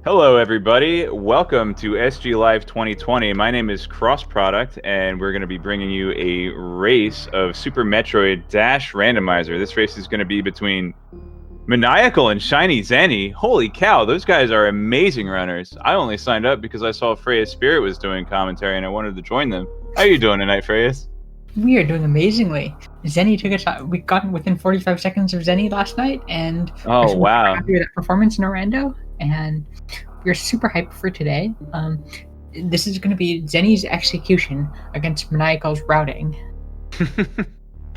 Hello, everybody. Welcome to SG Live 2020. My name is Cross Product, and we're going to be bringing you a race of Super Metroid Dash Randomizer. This race is going to be between Maniacal and ShinyZeni. Holy cow, those guys are amazing runners. I only signed up because I saw Freya Spirit was doing commentary, and I wanted to join them. How are you doing tonight, Freya? We are doing amazingly. Zeni took us out. We got within 45 seconds of Zeni last night, and Oh, we're wow. happy with that performance in Orlando. And we're super hyped for today. This is going to be Zeni's execution against Maniacal's routing.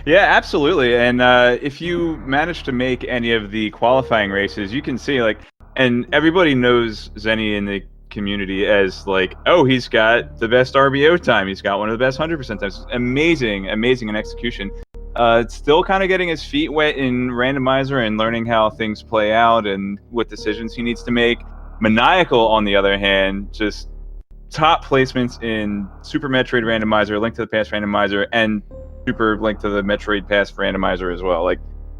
Yeah, absolutely. And if you manage to make any of the qualifying races, you can see and everybody knows Zeni in the community as oh, he's got the best RBO time. He's got one of the best 100% times. Amazing in execution. Still kind of getting his feet wet in Randomizer and learning how things play out and what decisions he needs to make. Maniacal, on the other hand, just top placements in Super Metroid Randomizer, Link to the Past Randomizer, and Super Link to the Metroid Past Randomizer as well.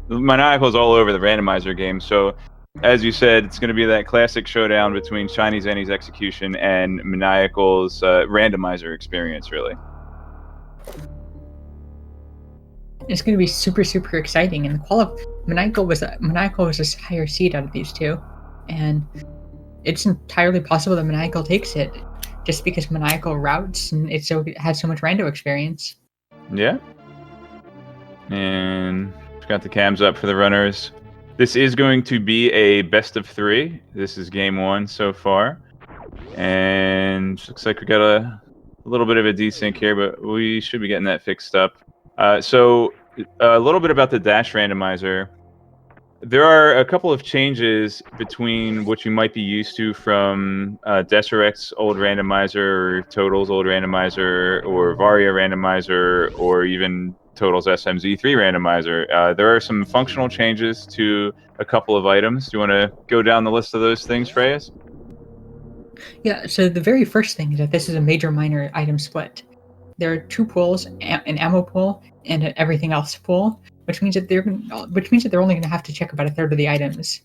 Maniacal's all over the Randomizer game. So, as you said, it's going to be that classic showdown between ShinyZeni's execution and Maniacal's Randomizer experience, really. It's going to be super exciting. And Maniacal was a higher seed out of these two, and it's entirely possible that Maniacal takes it, just because Maniacal routes and it has so much rando experience. Yeah. And got the cams up for the runners. This is going to be a best of 3. This is game 1 so far. And looks like we got a little bit of a desync here, but we should be getting that fixed up. So a little bit about the Dash Randomizer. There are a couple of changes between what you might be used to from Deserect's old randomizer, or Total's old randomizer, or Varia randomizer, or even Total's SMZ3 randomizer. There are some functional changes to a couple of items. Do you want to go down the list of those things, Freyas? Yeah, so the very first thing is that this is a major-minor item split. There are 2 pools, an ammo pool and an everything else pool, which means that they're only going to have to check about a third of the items.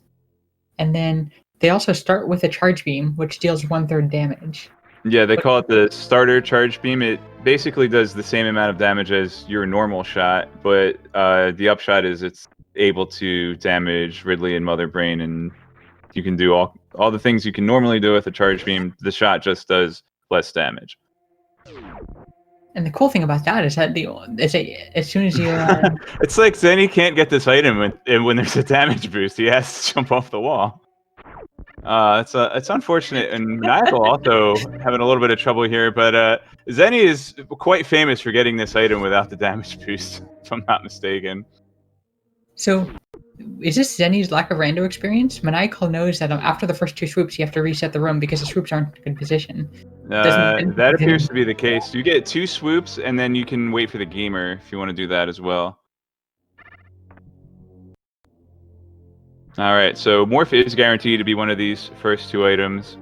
And then they also start with a charge beam, which deals 1/3 damage. Yeah, they call it the starter charge beam. It basically does the same amount of damage as your normal shot, but the upshot is it's able to damage Ridley and Mother Brain, and you can do all the things you can normally do with a charge beam. The shot just does less damage. And the cool thing about that is that as soon as you it's like Zeni can't get this item when there's a damage boost. He has to jump off the wall. It's unfortunate, and Maniacal also having a little bit of trouble here. But Zeni is quite famous for getting this item without the damage boost, if I'm not mistaken. So, is this Zeni's lack of rando experience? Maniacal knows that after the first 2 swoops, you have to reset the room because the swoops aren't in a good position. That appears to be the case. You get 2 swoops, and then you can wait for the gamer if you want to do that as well. All right, so Morph is guaranteed to be one of these first 2 items,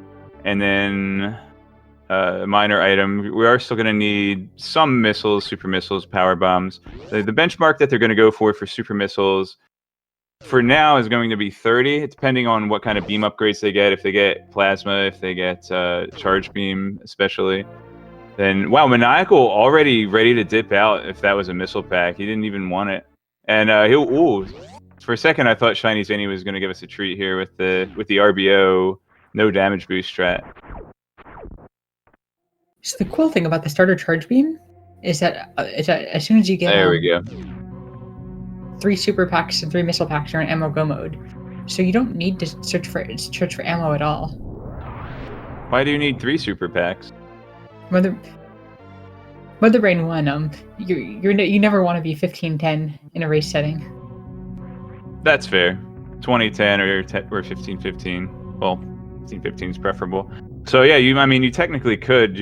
and then a minor item. We are still going to need some missiles, super missiles, power bombs. The benchmark that they're going to go for super missiles for now is going to be 30, depending on what kind of beam upgrades they get. If they get plasma, if they get charge beam, especially. Then, wow, Maniacal already ready to dip out if that was a missile pack. He didn't even want it. And for a second, I thought ShinyZeni was going to give us a treat here with the RBO no damage boost strat. So the cool thing about the starter charge beam is that as soon as you get there we go. 3 super packs and 3 missile packs are in ammo go mode, so you don't need to search for ammo at all. Why do you need 3 super packs? Mother Brain 1, you never want to be 15-10 in a race setting. That's fair. 2010 or 15-15. Well, 15-15 is preferable. So yeah, you technically could.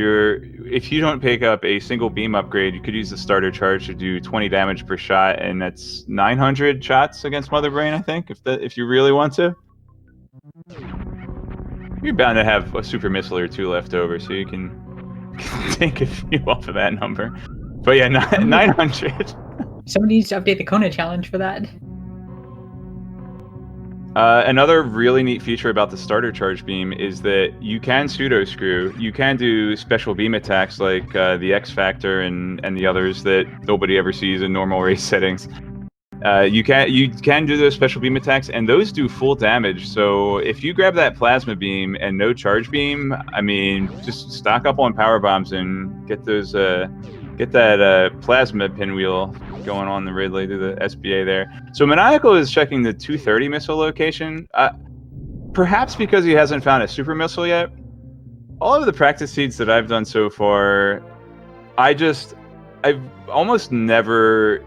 If you don't pick up a single beam upgrade, you could use the starter charge to do 20 damage per shot, and that's 900 shots against Mother Brain, I think, if you really want to. You're bound to have a super missile or 2 left over, so you can take a few off of that number. But yeah, 900. Somebody needs to update the Kona challenge for that. Another really neat feature about the starter charge beam is that you can pseudo screw. You can do special beam attacks like the X Factor and the others that nobody ever sees in normal race settings. You can do those special beam attacks, and those do full damage. So if you grab that plasma beam and no charge beam, I mean, just stock up on power bombs and get those get that plasma pinwheel going on the Ridley to the SBA there. So Maniacal is checking the 230 missile location, perhaps because he hasn't found a super missile yet. All of the practice seeds that I've done so far, I've almost never.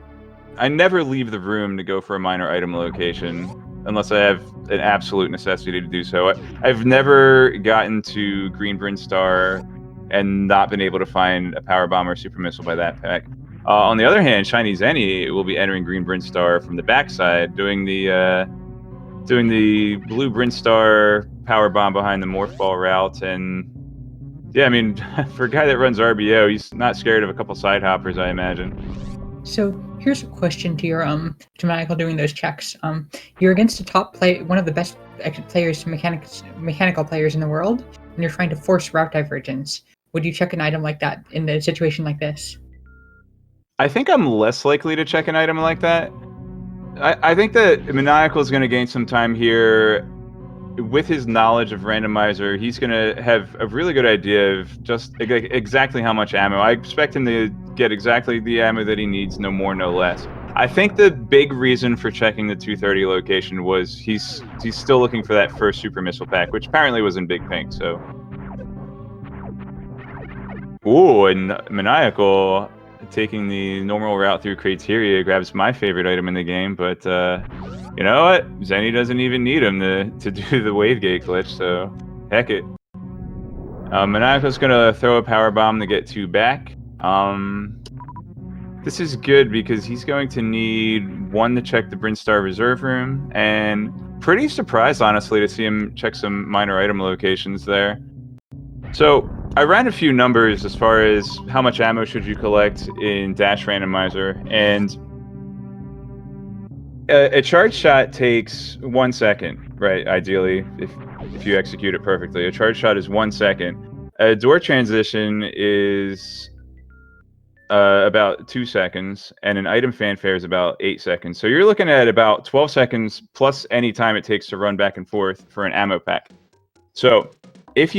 I never leave the room to go for a minor item location unless I have an absolute necessity to do so. I've never gotten to Green Brinstar and not been able to find a power bomb or super missile by that pack. On the other hand, ShinyZeni will be entering Green Brinstar from the backside, doing the blue Brinstar power bomb behind the morph ball route. And yeah, I mean, for a guy that runs RBO, he's not scared of a couple side hoppers, I imagine. So here's a question to your to Maniacal doing those checks. You're against a top play, one of the best players, mechanical players in the world, and you're trying to force route divergence. Would you check an item like that in a situation like this? I think I'm less likely to check an item like that. I think that Maniacal is going to gain some time here. With his knowledge of Randomizer, he's going to have a really good idea of just exactly how much ammo. I expect him to get exactly the ammo that he needs, no more, no less. I think the big reason for checking the 230 location was he's still looking for that first super missile pack, which apparently was in Big Pink, so... Ooh, and Maniacal taking the normal route through Criteria grabs my favorite item in the game, but you know what? Zeni doesn't even need him to do the wave gate glitch, so heck it. Maniacal's gonna throw a power bomb to get 2 back. This is good because he's going to need 1 to check the Brinstar reserve room, and pretty surprised, honestly, to see him check some minor item locations there. So I ran a few numbers as far as how much ammo should you collect in Dash Randomizer, and a charge shot takes 1 second, right? Ideally, if you execute it perfectly, a charge shot is 1 second. A door transition is about 2 seconds, and an item fanfare is about 8 seconds. So you're looking at about 12 seconds plus any time it takes to run back and forth for an ammo pack. So if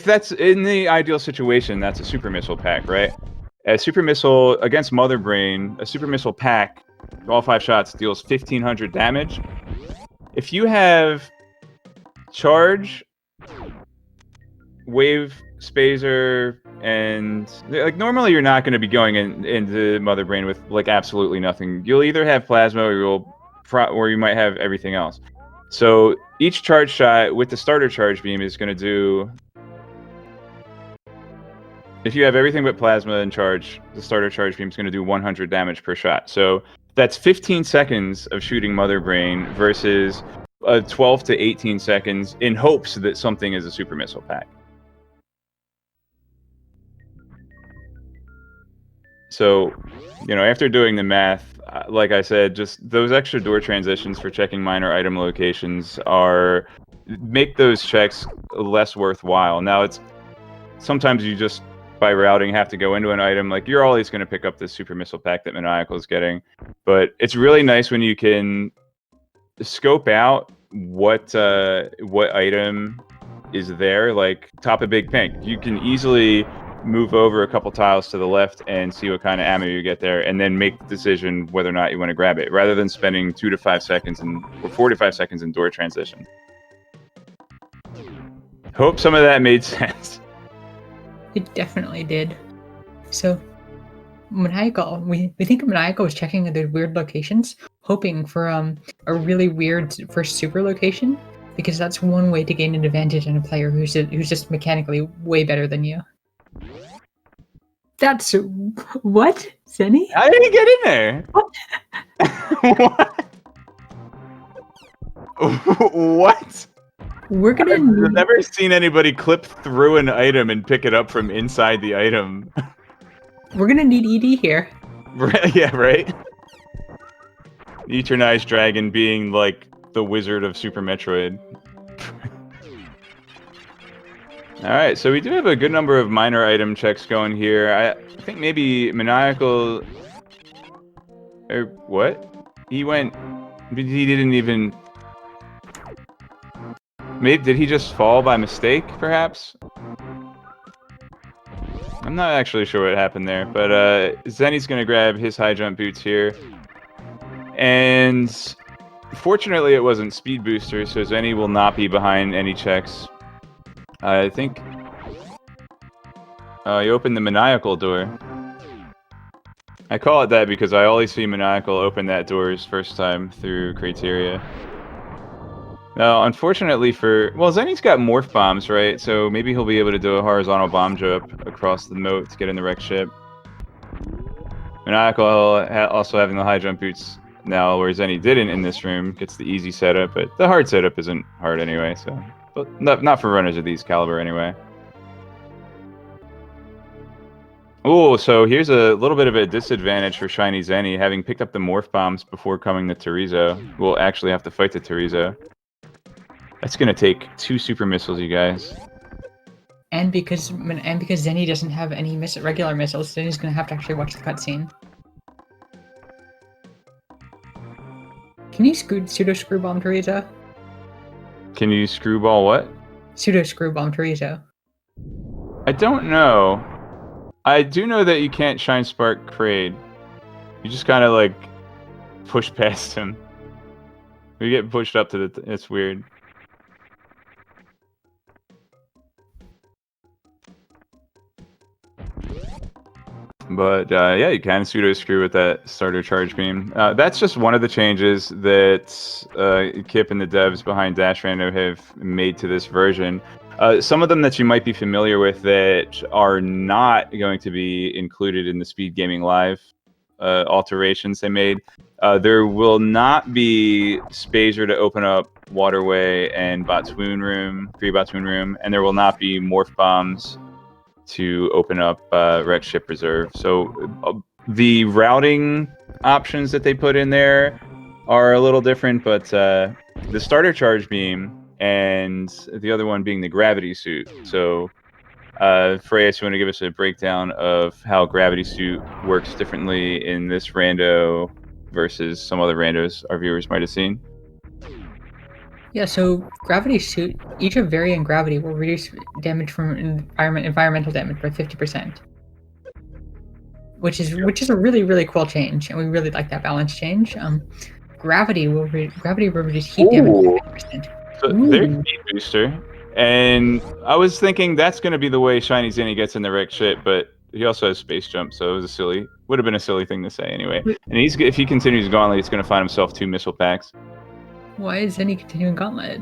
that's in the ideal situation, that's a super missile pack, right? A super missile against Mother Brain, a super missile pack, all 5 shots deals 1,500 damage. If you have charge, wave, spazer, and like normally you're not going to be going into Mother Brain with like absolutely nothing. You'll either have plasma or you might have everything else. So each charge shot with the starter charge beam is going to do... If you have everything but plasma and charge, the starter charge beam is going to do 100 damage per shot. So that's 15 seconds of shooting Mother Brain versus 12 to 18 seconds in hopes that something is a super missile pack. So, you know, after doing the math, like I said, just those extra door transitions for checking minor item locations make those checks less worthwhile. Now, it's sometimes you just, by routing, have to go into an item. Like, you're always going to pick up this super missile pack that Maniacal is getting. But it's really nice when you can scope out what item is there. Like, top of Big Pink, you can easily move over a couple tiles to the left and see what kind of ammo you get there, and then make the decision whether or not you want to grab it, rather than spending 2 to 5 seconds or 4 to 5 seconds in door transition. Hope some of that made sense. It definitely did. So, Maniacal, we think Maniacal was checking the weird locations, hoping for a really weird first super location, because that's one way to gain an advantage in a player who's just mechanically way better than you. That's what, Zeni? How did he get in there? What? What? We're gonna. I've never seen anybody clip through an item and pick it up from inside the item. We're gonna need ED here. Yeah, right? Eternized Dragon being like the Wizard of Super Metroid. Alright, so we do have a good number of minor item checks going here. I think maybe Maniacal... Or what? He went... He didn't even... Maybe, did he just fall by mistake, perhaps? I'm not actually sure what happened there, but Zeni's gonna grab his high jump boots here. And fortunately it wasn't speed booster, so Zeni will not be behind any checks. I think... he opened the Maniacal door. I call it that because I always see Maniacal open that door his first time through criteria. Now, unfortunately for... Well, Zeni's got morph bombs, right? So maybe he'll be able to do a horizontal bomb jump across the moat to get in the wreck ship. Maniacal also having the high jump boots now, where Zeni didn't in this room, gets the easy setup, but the hard setup isn't hard anyway, so... But not for runners of these caliber anyway. Oh, so here's a little bit of a disadvantage for ShinyZeni, having picked up the morph bombs before coming to Terizo. We'll actually have to fight the Terizo. That's gonna take 2 super missiles, you guys. And because Zeni doesn't have any regular missiles, Zeni's gonna have to actually watch the cutscene. Can you pseudo screw bomb Terizo? Can you screwball what? Pseudo screw bomb Terizo. I don't know. I do know that you can't Shine Spark Kraid. You just kind of like push past him. We get pushed up to the... It's weird. But yeah, you can pseudo screw with that starter charge beam. That's just one of the changes that Kip and the devs behind Dash Rando have made to this version. Some of them that you might be familiar with that are not going to be included in the SpeedGaming Live alterations they made. There will not be Spazer to open up Waterway and Botswoon Room, Free Botswoon Room, and there will not be Morph Bombs to open up Wreck Ship Reserve. So the routing options that they put in there are a little different, but the starter charge beam and the other one being the gravity suit. So Freya, you want to give us a breakdown of how gravity suit works differently in this rando versus some other randos our viewers might have seen? Yeah, so gravity suit, each of varying gravity will reduce damage from environmental damage by 50%. Which is a really cool change, and we really like that balance change. Gravity will reduce heat damage by 50%. So there's speed booster, and I was thinking that's going to be the way ShinyZeni gets in the wreck ship, but he also has space jump, so it was would have been a silly thing to say anyway. And if he continues Gauntlet, he's going to find himself 2 missile packs. Why is Zeni continuing Gauntlet?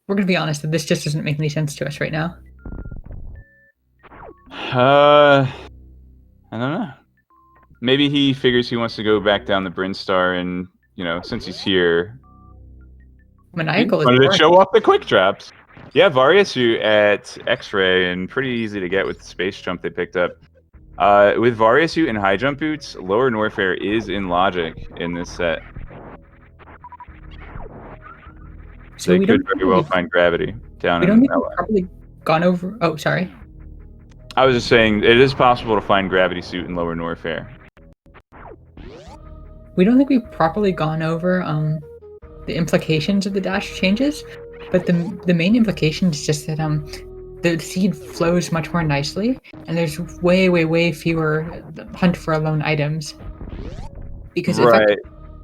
We're going to be honest that this just doesn't make any sense to us right now. I don't know. Maybe he figures he wants to go back down the Brinstar, and you know, since he's here, Maniacal is wanted to show off the quick drops. Yeah, Variasuit at X-Ray, and pretty easy to get with the space jump they picked up. With Variasuit and high jump boots, lower Norfair is in logic in this set. So they could very well find gravity down in the... We don't think probably gone over... Oh, sorry. I was just saying, it is possible to find gravity suit in lower Norfair. We don't think we've properly gone over the implications of the dash changes, but the main implication is just that the seed flows much more nicely, and there's way fewer hunt for alone items. Because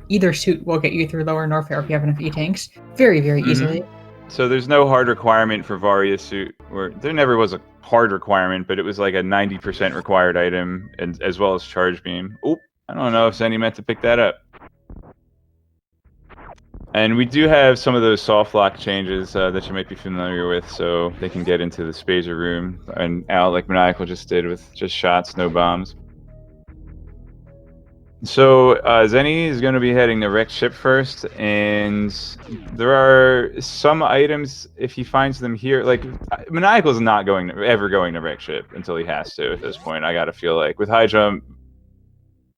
either suit will get you through lower Norfair if you have enough E-tanks very easily. So there's no hard requirement for Variasuit, or there never was a hard requirement, but it was like a 90% required item, and as well as charge beam. Oop, I don't know if Zeni meant to pick that up. And we do have some of those soft lock changes that you might be familiar with, so they can get into the Spazer room and out like Maniacal just did with just shots, no bombs. So Zeni is going to be heading to wreck ship first, and there are some items, if he finds them here, like Maniacal is not ever going to wreck ship until he has to at this point. I gotta feel like with high jump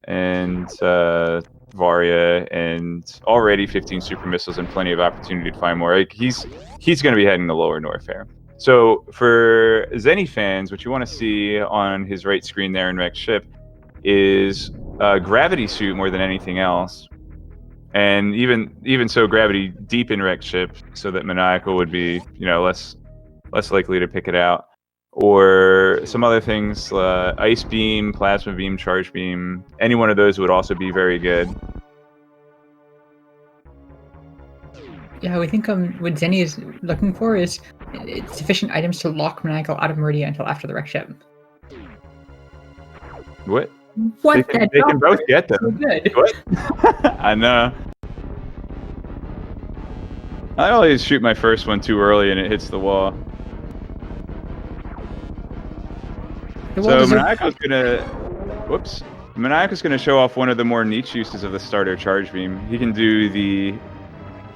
and Varia, and already 15 super missiles and plenty of opportunity to find more. Like he's going to be heading to lower North here. So for Zeni fans, what you want to see on his right screen there in Rex ship is gravity suit more than anything else. And even so, gravity deep in Rex ship, so that Maniacal would be, less likely to pick it out, or some other things, ice beam, plasma beam, charge beam. Any one of those would also be very good. Yeah, we think what Zeni is looking for is sufficient items to lock Maniacal out of Meridia until after the Rex ship. What? What? They can both get them. So good. What? I know. I always shoot my first one too early and it hits the wall. So Maniacal's gonna show off one of the more niche uses of the starter charge beam. He can do the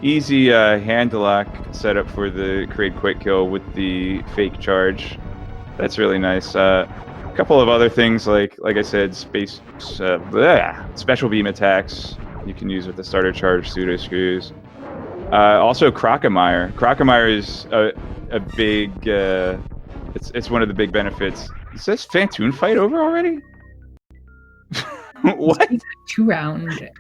easy hand lock setup for the create quick kill with the fake charge. That's really nice. A couple of other things like I said, special beam attacks you can use with the starter charge pseudo screws. Also Crocomire. Crocomire is a big. It's one of the big benefits. Is this Fantoon fight over already? What? 2-round.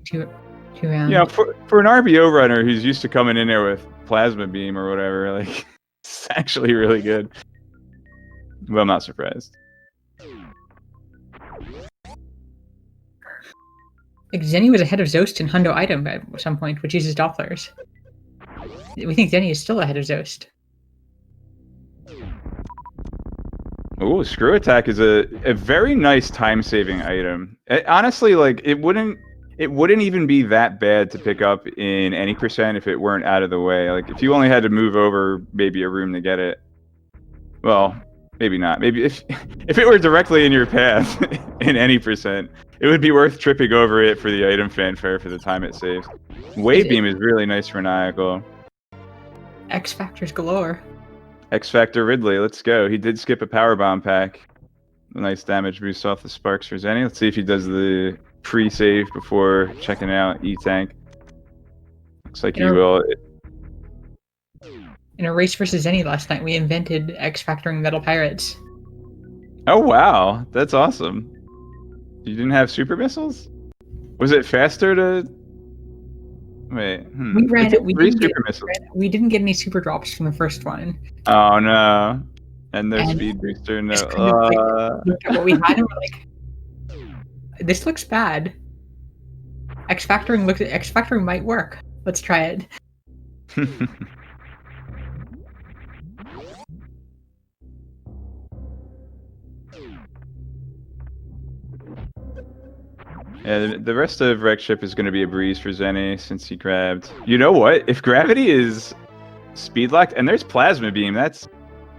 2-round. Yeah, for an RBO runner who's used to coming in there with plasma beam or whatever, like it's actually really good. Well, I'm not surprised. Like Zeni was ahead of Zost in Hundo item at some point, which uses Dopplers. We think Zeni is still ahead of Zost. Ooh, screw attack is a very nice time-saving item. Honestly, like it wouldn't even be that bad to pick up in any percent if it weren't out of the way. Like if you only had to move over maybe a room to get it. Well, maybe not. Maybe if it were directly in your path in any percent, it would be worth tripping over it for the item fanfare for the time it saves. Wave beam is really nice for Maniacal. X factors galore. X Factor Ridley, let's go. He did skip a power bomb pack. A nice damage boost off the sparks for Zeni. Let's see if he does the pre-save before checking out E-Tank. Looks like he will. In a race versus Zeni last night, we invented X factoring Metal Pirates. Oh wow, that's awesome. You didn't have super missiles? Was it faster to? Wait. We ran it. We We didn't get any super drops from the first one. Oh no! And their speed booster. No. Looked at what we had and we're like, this looks bad. X factoring might work. Let's try it. Yeah, the rest of Rex ship is going to be a breeze for Zeni since he grabbed. You know what? If gravity is speed locked and there's plasma beam, that's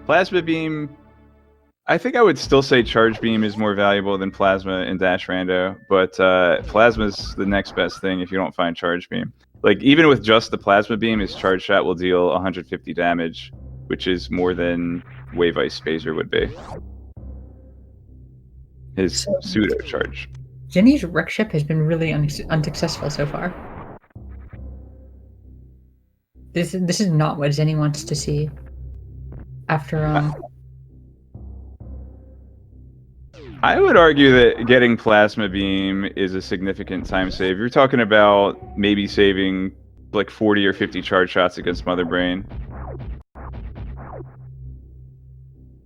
plasma beam. I think I would still say charge beam is more valuable than plasma in Dash Rando, but plasma's the next best thing if you don't find charge beam. Like even with just the plasma beam, his charge shot will deal 150 damage, which is more than Wave Ice Spacer would be. His pseudo charge. Zeni's Rex ship has been really unsuccessful so far. This is not what Zeni wants to see. After I would argue that getting plasma beam is a significant time save. You're talking about maybe saving like 40 or 50 charge shots against Mother Brain.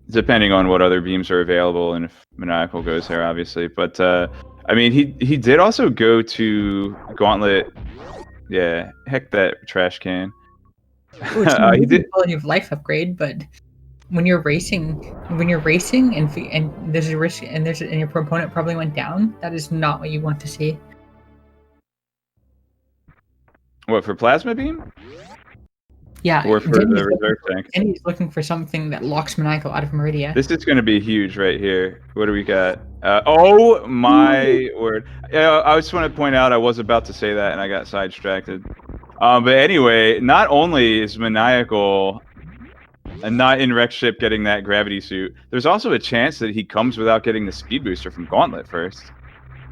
Depending on what other beams are available and if Maniacal goes there, obviously. But I mean, he did also go to Gauntlet. Yeah, heck that trash can. He did quality of life upgrade, but when you're racing and there's a risk and your opponent probably went down, that is not what you want to see. What, for plasma beam? Yeah, or for the reserve tank. And he's looking for something that locks Maniacal out of Meridia. This is going to be huge right here. What do we got? Oh my word! I just want to point out I was about to say that and I got sidetracked. But anyway, not only is Maniacal and not in Rex ship getting that gravity suit, there's also a chance that he comes without getting the speed booster from Gauntlet first.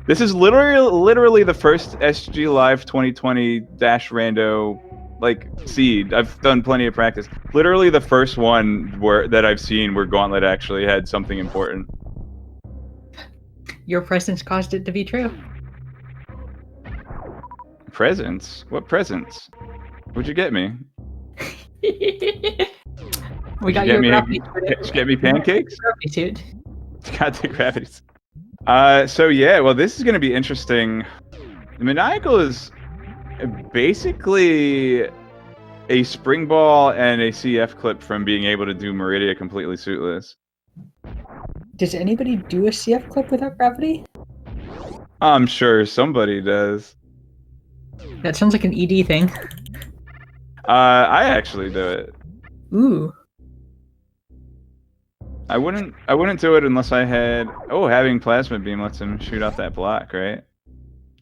This is literally the first SG Live 2020 dash rando like seed. I've done plenty of practice. Literally the first one that I've seen where Gauntlet actually had something important. Your presence caused it to be true. Presents? What presents? What'd you get me? We got you a gravity suit. Did you get me pancakes? Gravity suit. Got the gravity suit. So yeah, well, this is going to be interesting. Maniacal is basically a spring ball and a CF clip from being able to do Meridia completely suitless. Does anybody do a CF clip without gravity? I'm sure somebody does. That sounds like an ED thing. I actually do it. Ooh. I wouldn't do it unless I had. Oh, having plasma beam lets him shoot out that block, right?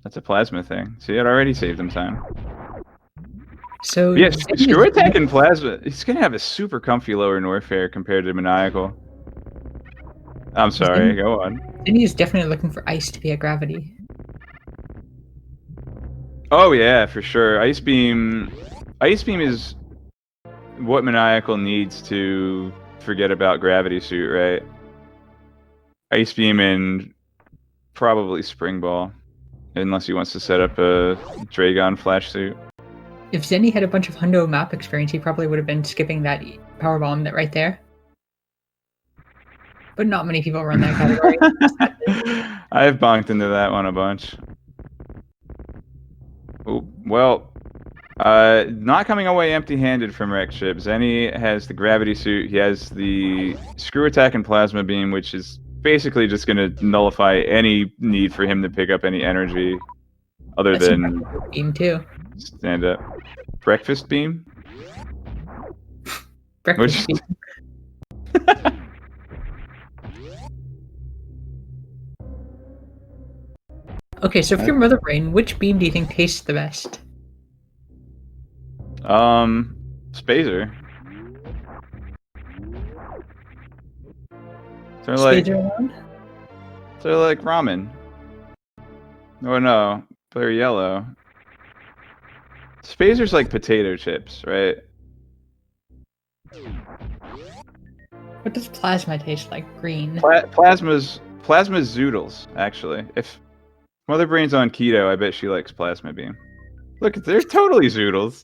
That's a plasma thing. See, it already saved him time. So yes, screw attack and plasma. He's gonna have a super comfy lower Norfair compared to Maniacal. I'm sorry. Go on. Zinni is definitely looking for ice to be at gravity. Oh yeah, for sure. Ice beam is what Maniacal needs to forget about gravity suit, right? Ice beam and probably spring ball, unless he wants to set up a Dragon flash suit. If Zenny had a bunch of hundo map experience, he probably would have been skipping that power bomb that right there. But not many people run that category. I've bonked into that one a bunch. Ooh, well, not coming away empty-handed from Wreck Ship. Zenny has the gravity suit. He has the screw attack and plasma beam, which is basically just going to nullify any need for him to pick up any energy other than beam too. Stand up. Breakfast beam? Breakfast beam. Okay, so if you're Mother Brain, which beam do you think tastes the best? Spazer. They're like ramen. Oh no, they're yellow. Spazer's like potato chips, right? What does plasma taste like? Green. Plasma's zoodles, actually. If Mother Brain's on keto, I bet she likes plasma beam. Look, they're totally zoodles.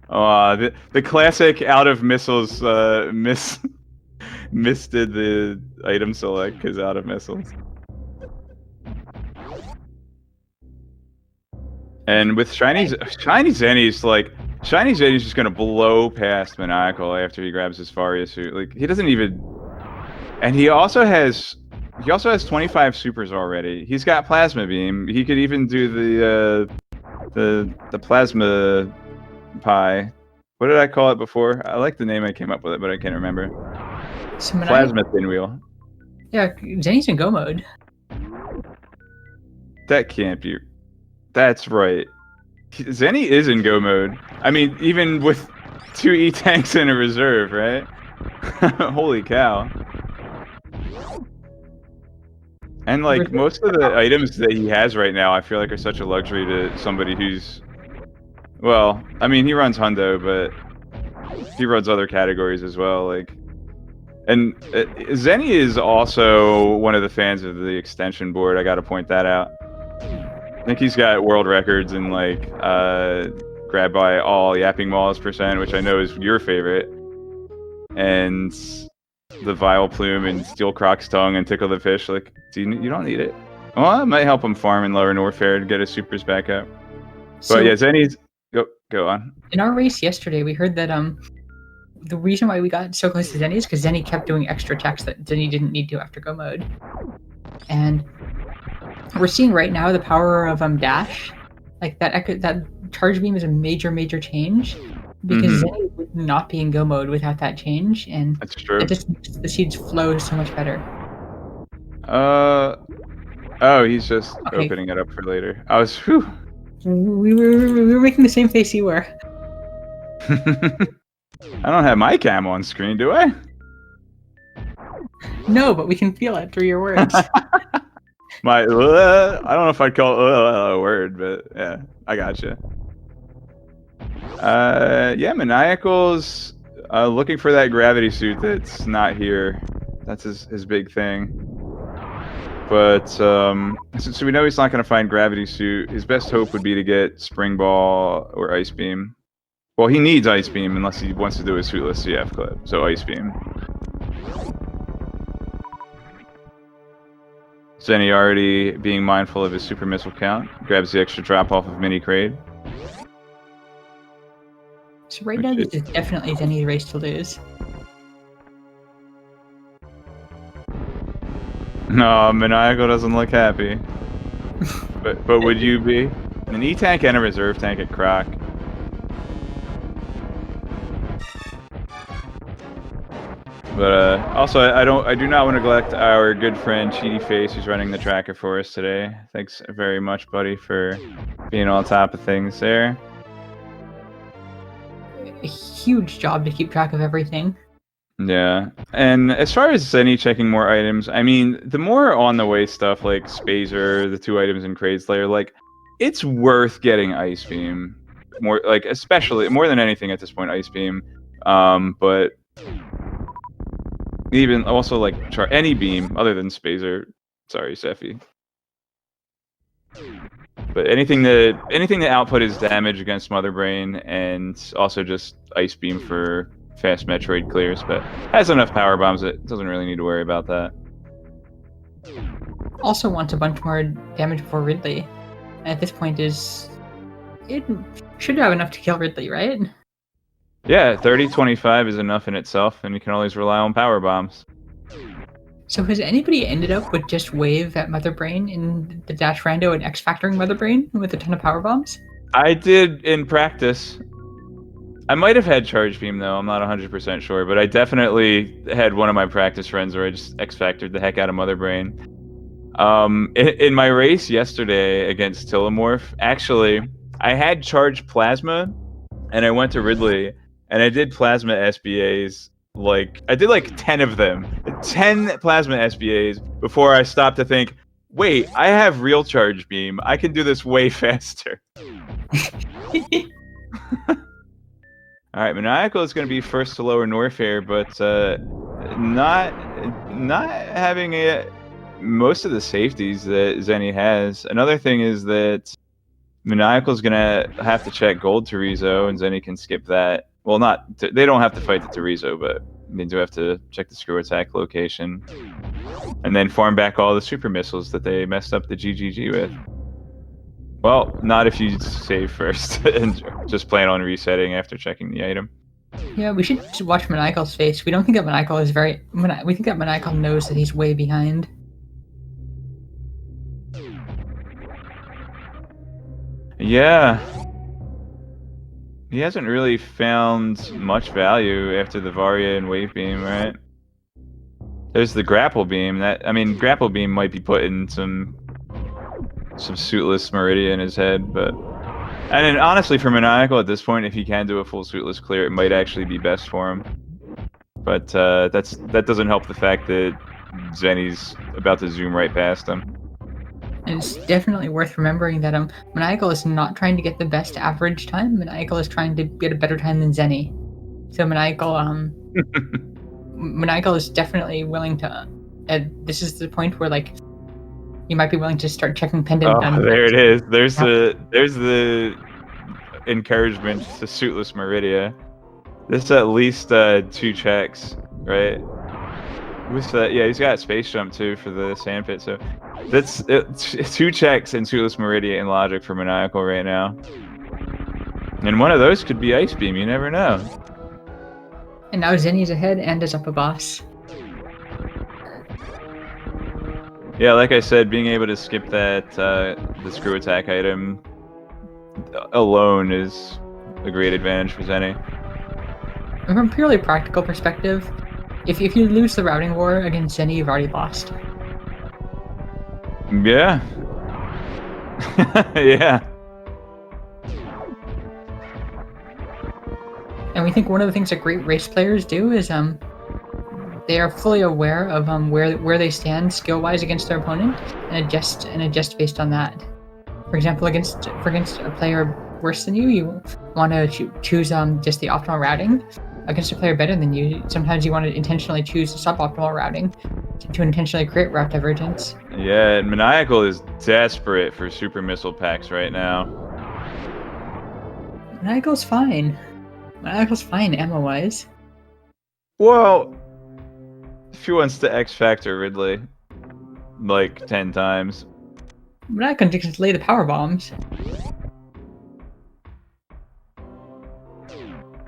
Oh, the classic out of missiles misdid the item select because out of missiles. And with ShinyZeni's like ShinyZeni's just gonna blow past Maniacal after he grabs his Faria suit. Like he doesn't even, and he also has 25 supers already. He's got plasma beam. He could even do the plasma pie. What did I call it before? I like the name I came up with it, but I can't remember. Plasma pinwheel. Yeah, Zenny's in go mode. That can't be. That's right. Zenny is in go mode. I mean, even with 2 E-tanks in a reserve, right? Holy cow. And like most of the items that he has right now, I feel like are such a luxury to somebody who's, well, I mean, he runs hundo, but he runs other categories as well. Like, and Zenny is also one of the fans of the extension board. I got to point that out. I think he's got world records in like grab by all yapping malls %, which I know is your favorite, and the vile plume and steel croc's tongue and tickle the fish. Like, you don't need it. Well, it might help him farm in lower Norfair to get his supers back up. But yeah, Zenny's go on. In our race yesterday, we heard that the reason why we got so close to Zenny is because Zenny kept doing extra attacks that Zenny didn't need to after go mode, and we're seeing right now the power of dash, like that charge beam is a major change because Zenny would not be in go mode without that change, and that's true. It just makes the seeds flow so much better. Oh, he's just opening it up for later. I was, whew. We were making the same face you were. I don't have my cam on screen, do I? No, but we can feel it through your words. I don't know if I'd call it a word, but yeah, I gotcha. Yeah, Maniacal's looking for that gravity suit that's not here. That's his big thing. But since we know he's not going to find gravity suit, his best hope would be to get Spring Ball or Ice Beam. Well, he needs Ice Beam unless he wants to do a suitless CF clip, so Ice Beam. Zeni already being mindful of his super missile count, grabs the extra drop off of Mini Crade. So right now, this is definitely Zeni's race to lose. No, Maniacal doesn't look happy. but would you be? An E-tank and a reserve tank at Croc. But also, I do not want to neglect our good friend Cheaty Face, who's running the tracker for us today. Thanks very much, buddy, for being on top of things there. A huge job to keep track of everything. Yeah, and as far as Zeni checking more items, I mean, the more on-the-way stuff like Spazer, the 2 items in Crade Slayer, like, it's worth getting Ice Beam. More, like, especially, more than anything at this point, Ice Beam. But even, also, like, any beam other than Spazer. Sorry, Sephi. But anything that output is damage against Mother Brain, and also just Ice Beam for fast Metroid clears, but has enough power bombs that doesn't really need to worry about that. Also wants a bunch more damage before Ridley. At this point, it should have enough to kill Ridley, right? Yeah, 30-25 is enough in itself, and you can always rely on power bombs. So has anybody ended up with just wave at Mother Brain in the Dash Rando and X-Factoring Mother Brain with a ton of power bombs? I did in practice. I might have had Charge Beam, though. I'm not 100% sure, but I definitely had one of my practice runs where I just X-Factored the heck out of Mother Brain. In my race yesterday against Tillamorph, actually, I had Charged Plasma, and I went to Ridley, and I did Plasma SBAs. I did like 10 of them. 10 Plasma SBAs before I stopped to think, wait, I have real Charge Beam. I can do this way faster. Alright, Maniacal is going to be first to lower Norfair, but not having most of the safeties that Zeni has. Another thing is that Maniacal is going to have to check Gold Terizo, and Zeni can skip that. Well, they don't have to fight the Terizo, but they do have to check the Screw Attack location. And then farm back all the super missiles that they messed up the GGG with. Well, not if you save first and just plan on resetting after checking the item. Yeah, we should just watch Maniacal's face. We don't think that Maniacal is we think that Maniacal knows that he's way behind. Yeah. He hasn't really found much value after the Varia and Wave Beam, right? There's the Grapple Beam. Grapple Beam might be putting some suitless Meridia in his head, but... And then, honestly, for Maniacal, at this point, if he can do a full suitless clear, it might actually be best for him. But that doesn't help the fact that Zeni's about to zoom right past him. And it's definitely worth remembering that Maniacal is not trying to get the best average time. Maniacal is trying to get a better time than Zeni. So Maniacal is definitely willing to... this is the point where, like, you might be willing to start checking pendant. Oh, there it is. There's the encouragement to suitless Meridia. This is at least 2 checks, right? Yeah, he's got Space Jump too for the Sandpit, so that's 2 checks in suitless Meridia in Logic for Maniacal right now. And one of those could be Ice Beam, you never know. And now Zeni's ahead and is up a boss. Yeah, like I said, being able to skip that the Screw Attack item alone is a great advantage for Zeni. And from a purely practical perspective, if you lose the routing war against Zeni, you've already lost. Yeah. Yeah. And we think one of the things that great race players do is They are fully aware of where they stand skill wise against their opponent and adjust based on that. For example, against a player worse than you want to choose just the optimal routing. Against a player better than you, sometimes you want to intentionally choose the suboptimal routing to intentionally create route divergence. Yeah, and Maniacal is desperate for super missile packs right now. Maniacal's fine. Maniacal's fine ammo-wise. Well, if he wants to X Factor Ridley, like 10 times. Maniacal can just lay the power bombs.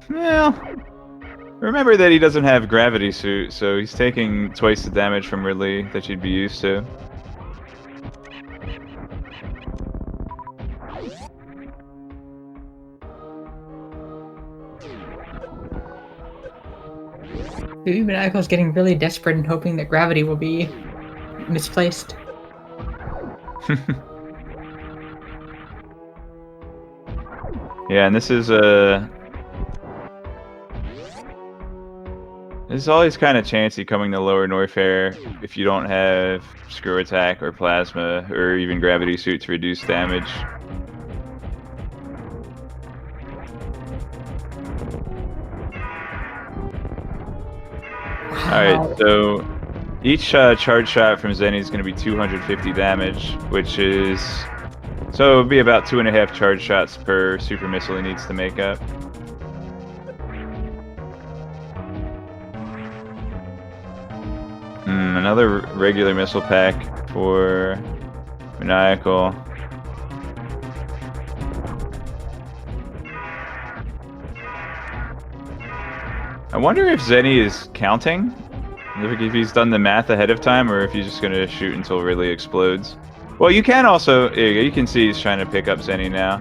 Well, remember that he doesn't have gravity suit, so he's taking twice the damage from Ridley that you'd be used to. Maybe Maniacal's getting really desperate and hoping that gravity will be misplaced. Yeah, and this is always kind of chancy coming to lower Norfair if you don't have screw attack or plasma or even gravity suit to reduce damage. Alright, so each charge shot from Zeni is going to be 250 damage, which is... So it would be about 2.5 charge shots per super missile he needs to make up. Another regular missile pack for Maniacal. I wonder if Zeni is counting? If he's done the math ahead of time, or if he's just going to shoot until Ridley explodes. Well, you can also... You can see he's trying to pick up Zeni now.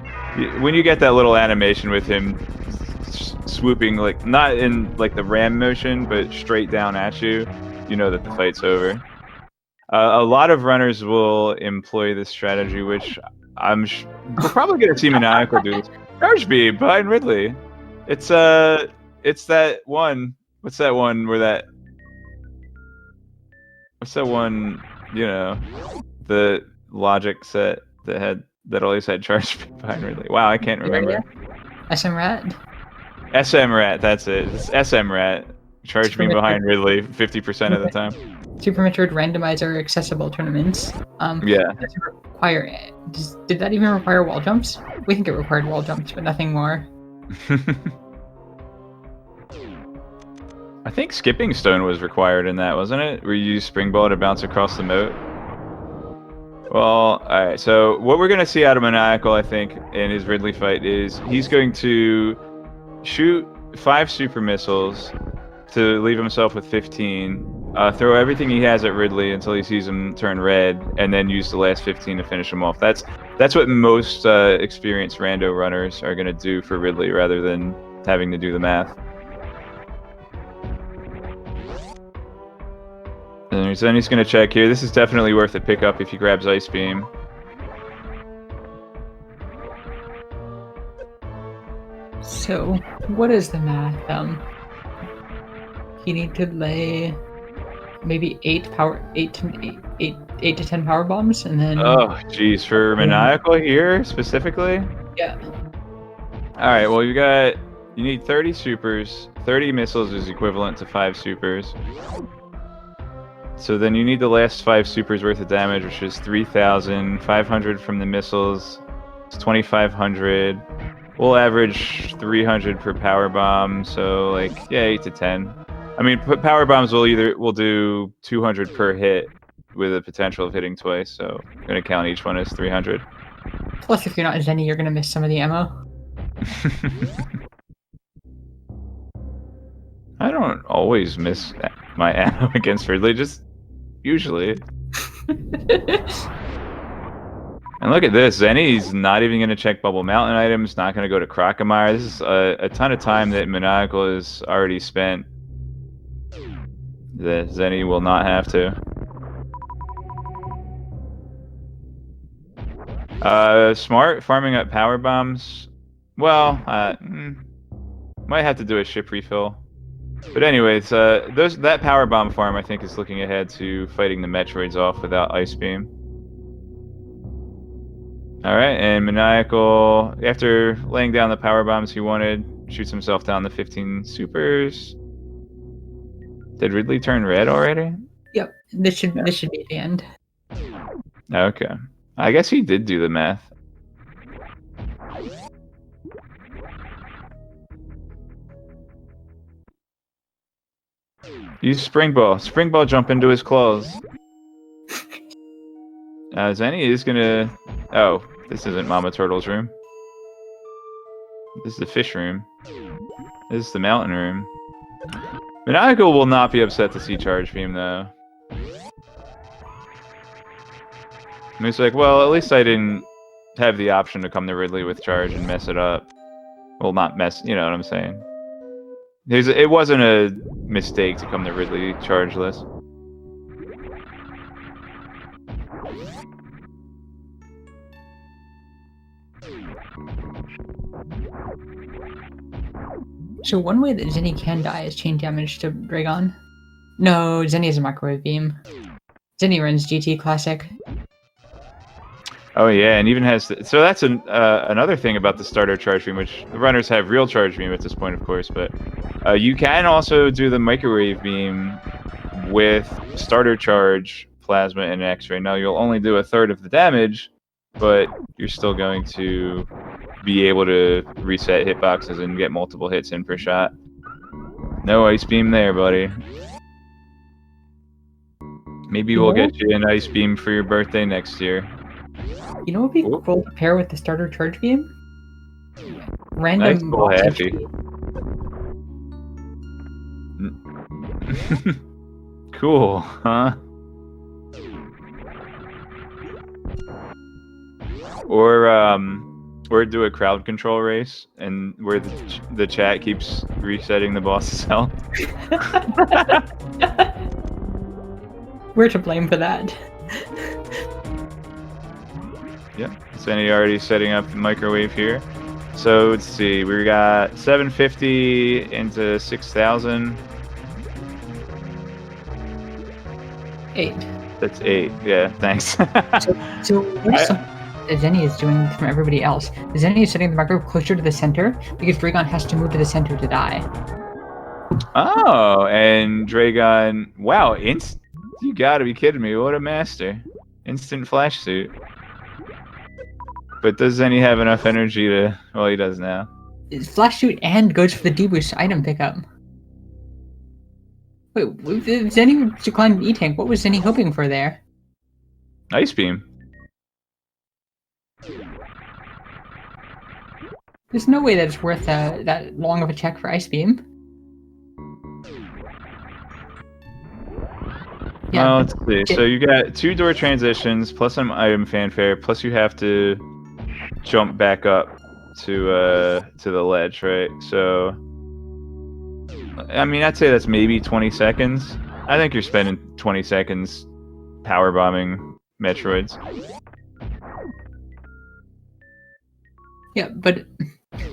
When you get that little animation with him swooping, like, not in like the ram motion, but straight down at you, you know that the fight's over. A lot of runners will employ this strategy, which we're probably going to see Maniacal do this. Charge beam behind Ridley. It's that one. What's that one where that? What's that one? You know, the logic set that always had charge beam behind Ridley. Wow, I can't remember. Yeah. SM Rat. SM Rat. That's it. It's SM Rat. Charge beam behind Ridley 50% of the time. Super Metroid Randomizer accessible tournaments. Yeah. Did that even require wall jumps? We think it required wall jumps, but nothing more. I think skipping stone was required in that, wasn't it? Where you use spring ball to bounce across the moat. Well, alright, so what we're going to see out of Maniacal, I think, in his Ridley fight is he's going to shoot 5 super missiles to leave himself with 15, throw everything he has at Ridley until he sees him turn red, and then use the last 15 to finish him off. That's what most experienced rando runners are going to do for Ridley, rather than having to do the math. And then he's going to check here. This is definitely worth a pickup if he grabs Ice Beam. So, what is the math? You need to lay maybe 8 to 10 power bombs, and then... Oh, geez, for Maniacal here, specifically? Yeah. Alright, well, you need 30 supers. 30 missiles is equivalent to 5 supers. So then you need the last 5 supers worth of damage, which is 3,500 from the missiles. It's 2,500. We'll average 300 per power bomb, so like, yeah, 8 to 10. I mean, power bombs will do 200 per hit with a potential of hitting twice, so I'm going to count each one as 300. Plus, if you're not Zeni, you're going to miss some of the ammo. I don't always miss my ammo against Ridley, just usually. And look at this, Zeni's not even going to check Bubble Mountain items, not going to go to Crocomire. This is a ton of time that Maniacal has already spent that Zeni will not have to. Smart, farming up power bombs. Well, might have to do a ship refill. But anyways, that power bomb farm I think is looking ahead to fighting the Metroids off without Ice Beam. All right, and Maniacal, after laying down the power bombs he wanted, shoots himself down the 15 supers. Did Ridley turn red already? Yep. This should be the end. Okay. I guess he did do the math. Use Spring Ball. Spring Ball jump into his claws. Zeni is gonna... Oh, this isn't Mama Turtle's room. This is the fish room. This is the mountain room. Maniacal will not be upset to see Charge Beam, though. And he's like, well, at least I didn't have the option to come to Ridley with Charge and mess it up. Well, not mess, you know what I'm saying. It wasn't a mistake to come to Ridley chargeless. So one way that Zeni can die is chain damage to Dragon. No, Zeni has a microwave beam. Zeni runs GT Classic. Oh yeah, and even has so that's another thing about the starter charge beam, which the runners have real charge beam at this point, of course, but you can also do the microwave beam with starter charge, plasma, and X-ray. Now you'll only do a third of the damage, but you're still going to be able to reset hitboxes and get multiple hits in per shot. No ice beam there, buddy. Maybe we'll get you an ice beam for your birthday next year. You know what would be cool to pair with the starter charge beam? Random nice happy. Cool, huh? Or do a crowd control race, and where the chat keeps resetting the boss's health. We're to blame for that. Yep, Zeni already setting up the microwave here. So let's see, we got 750 into 6,000. 8. That's 8. Yeah, thanks. So here's something that Zeni is doing from everybody else. Zeni is setting the microwave closer to the center because Dragon has to move to the center to die. Oh, and Dragon, wow, you gotta be kidding me, what a master. Instant flash suit. But does Zeni have enough energy to... Well, he does now. It's flash shoot and goes for the deboost item pickup. Wait, if Zeni declined an E-Tank, what was Zeni hoping for there? Ice beam. There's no way that it's worth that long of a check for ice beam. Yeah, well, let's see. So you got 2 door transitions, plus some item fanfare, plus you have to jump back up to the ledge, right? So, I mean, I'd say that's maybe 20 seconds. I think you're spending 20 seconds power bombing Metroids. Yeah, but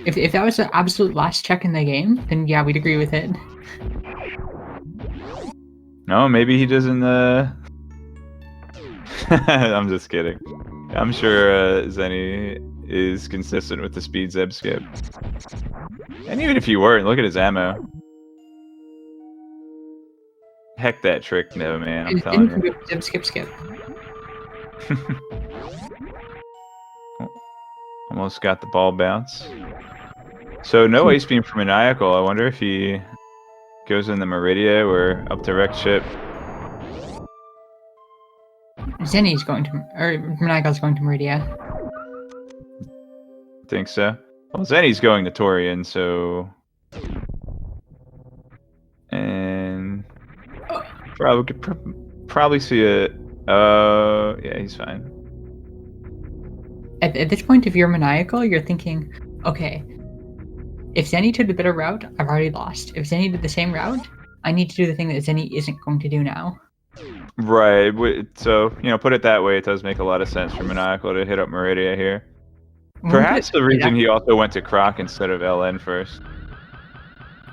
if that was the absolute last check in the game, then yeah, we'd agree with it. No, maybe he doesn't. I'm just kidding. I'm sure Zeni is consistent with the speed zeb skip. And even if you weren't, look at his ammo. Heck that trick, no man, I'm telling you. Skip. Almost got the ball bounce. So no ice beam for Maniacal. I wonder if he goes in the Meridia or up to wreck ship. Zeni's going to, or Maniacal's going to Meridia. Think so. Well, Zeni's going to Torian, so... And... Probably see it. Oh, yeah, he's fine. At this point, if you're Maniacal, you're thinking, okay, if Zeni took the better route, I've already lost. If Zeni did the same route, I need to do the thing that Zeni isn't going to do now. Right, so, you know, put it that way, it does make a lot of sense for Maniacal to hit up Meridia here. Perhaps the reason he also went to Croc instead of LN first.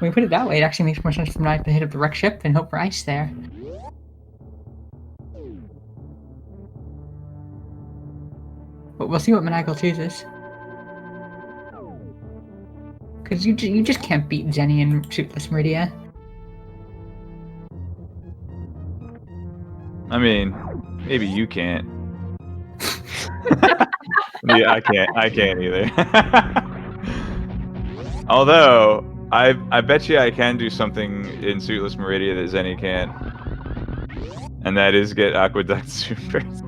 When we put it that way, it actually makes more sense for Maniacal to hit up the wreck ship and hope for ice there. But we'll see what Maniacal chooses. Because you just can't beat Zeni in Suitless Meridia. I mean, maybe you can't. Yeah, I can't either. Although, I bet you I can do something in Suitless Meridia that Zeni can't. And that is get Aqueduct Supers.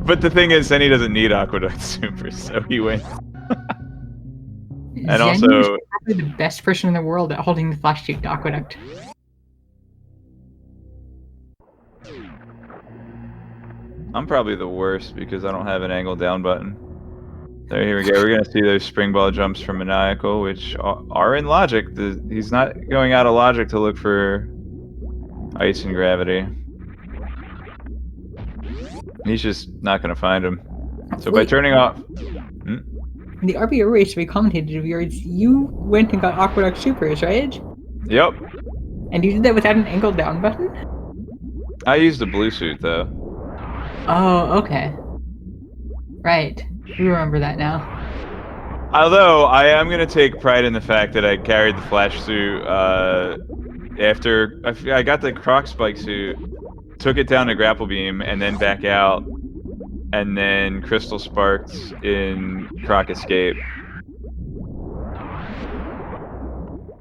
But the thing is, Zeni doesn't need Aqueduct Supers, so he wins. And Zeni also, is probably the best person in the world at holding the flash shoot to Aqueduct. I'm probably the worst because I don't have an angle down button. There, here we go. We're gonna see those spring ball jumps from Maniacal, which are in logic. He's not going out of logic to look for ice and gravity. He's just not gonna find him. So by turning off... In the RBO race we commentated of yours, you went and got Aqueduct Supers, right? Yep. And you did that without an angle down button? I used the blue suit, though. Oh, okay. Right. We remember that now. Although, I am going to take pride in the fact that I carried the flash suit after... I got the Croc Spike suit, took it down to Grapple Beam, and then back out, and then Crystal Sparked in Croc Escape.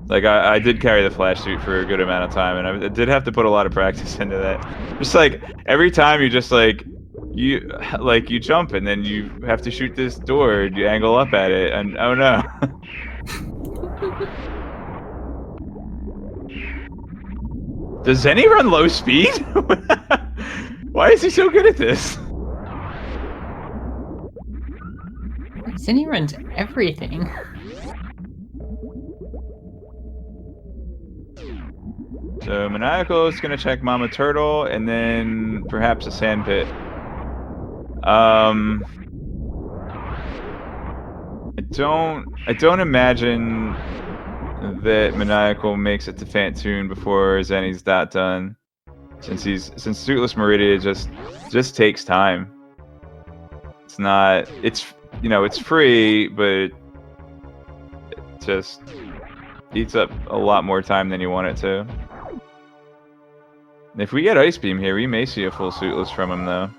Like, I did carry the flash suit for a good amount of time, and I did have to put a lot of practice into that. Just like, every time you just like... You jump and then you have to shoot this door and you angle up at it and oh no. Does Zeni run low speed? Why is he so good at this? Zeni runs everything. So Maniacal is gonna check Mama Turtle and then perhaps a sand pit. I don't imagine that Maniacal makes it to Fantoon before Zeni's that done. Since Suitless Meridia just takes time. It's not it's free, but it just eats up a lot more time than you want it to. If we get Ice Beam here, we may see a full Suitless from him though.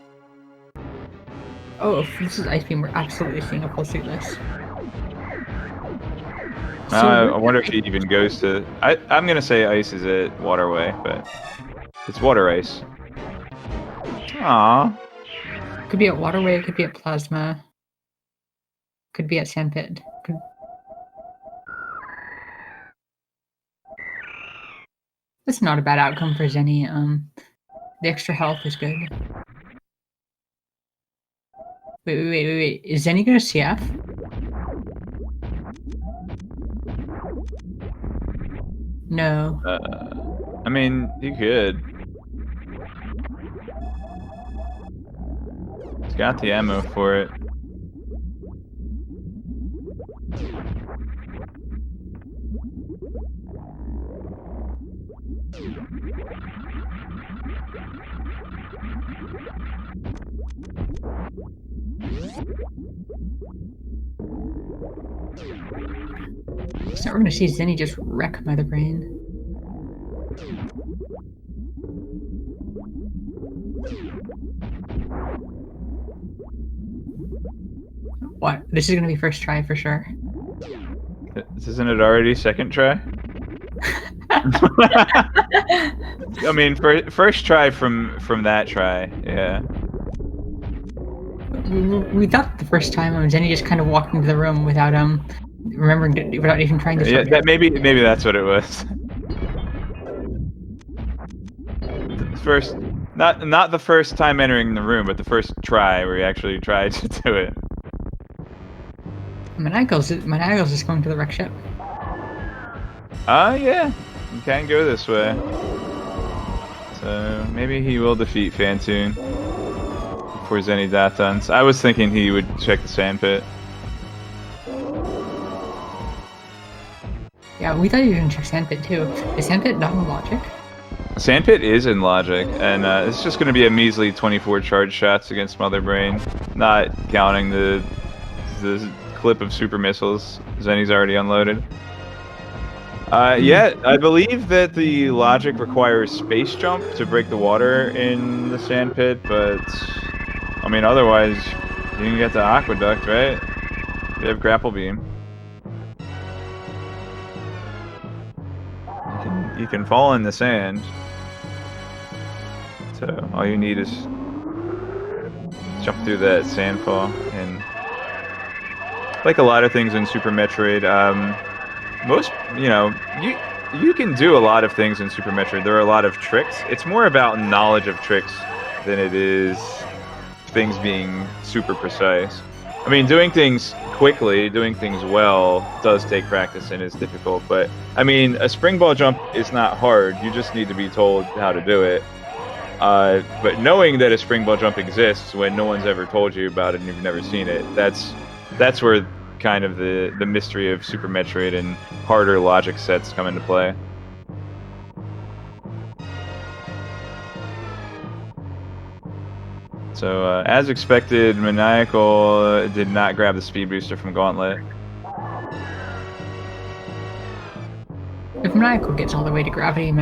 Oh, if this is Ice Beam, we're absolutely seeing a full Suitless. I wonder if he even goes to... I'm going to say Ice is at Waterway, but it's Water Ice. Aww. Could be at Waterway, could be at Plasma. Could be at Sandpit. That's not a bad outcome for Zeni. The extra health is good. Wait. Is Zeni gonna CF? No. I mean, he could. He's got the ammo for it. So we're gonna see Zeni just wreck Mother Brain. What? This is gonna be first try for sure. Isn't it already second try? I mean, first try from that try, yeah. We thought the first time Zeni just kind of walked into the room without remembering without even trying to. Yeah, maybe that's what it was. First, not the first time entering the room, but the first try where he actually tried to do it. Maniacal's just going to the wreck ship. Yeah, you can go this way. So maybe he will defeat Fantoon before Zeni Dathans. I was thinking he would check the sand pit. Yeah, we thought you were going to check Sandpit too. Is Sandpit not in logic? Sandpit is in logic, and it's just going to be a measly 24 charge shots against Mother Brain, not counting the clip of super missiles Zeni's already unloaded. Yeah, I believe that the logic requires space jump to break the water in the Sandpit, but I mean, otherwise you can get the Aqueduct, right? You have Grapple Beam. You can fall in the sand. So all you need is jump through that sandfall, and like a lot of things in Super Metroid, most, you can do a lot of things in Super Metroid. There are a lot of tricks. It's more about knowledge of tricks than it is things being super precise. I mean, doing things quickly, doing things well, does take practice and is difficult. But I mean, a spring ball jump is not hard. You just need to be told how to do it. But knowing that a spring ball jump exists when no one's ever told you about it and you've never seen it, that's where kind of the mystery of Super Metroid and harder logic sets come into play. So, as expected, Maniacal did not grab the speed booster from Gauntlet. If Maniacal gets all the way to gravity, we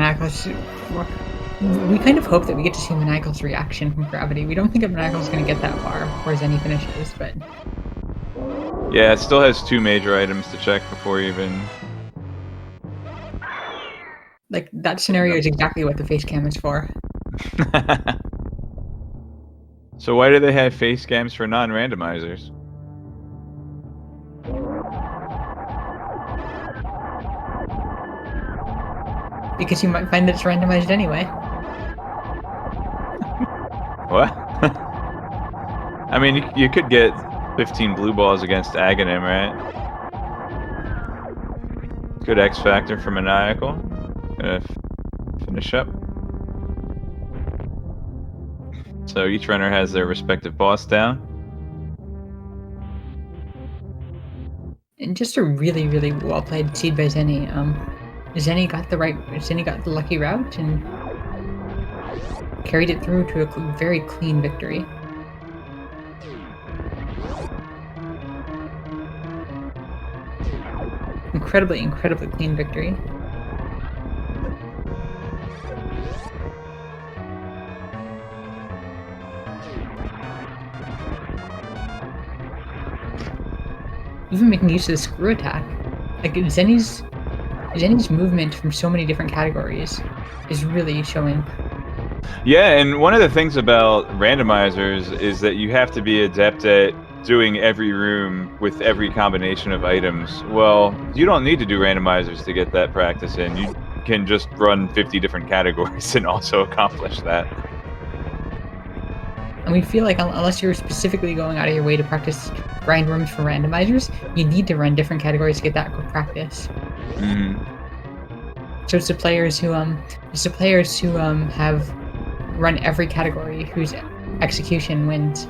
kind of hope that we get to see Maniacal's reaction from gravity. We don't think that Maniacal's going to get that far before Zeni finishes, but... Yeah, it still has 2 major items to check before even... Like, that scenario is exactly what the face cam is for. So why do they have face cams for non-randomizers? Because you might find that it's randomized anyway. What? I mean, you could get 15 blue balls against Aghanim, right? Good X factor for Maniacal. Gonna finish up. So each runner has their respective boss down. And just a really, really well played seed by Zeni. Zeni got the lucky route and carried it through to a very clean victory. Incredibly, incredibly clean victory. Even making use of the screw attack. Like, Zeni's movement from so many different categories is really showing. Yeah, and one of the things about randomizers is that you have to be adept at doing every room with every combination of items. Well, you don't need to do randomizers to get that practice in. You can just run 50 different categories and also accomplish that. And we feel like unless you're specifically going out of your way to practice grind rooms for randomizers, you need to run different categories to get that quick practice. Mm-hmm. So it's the players who have run every category whose execution wins.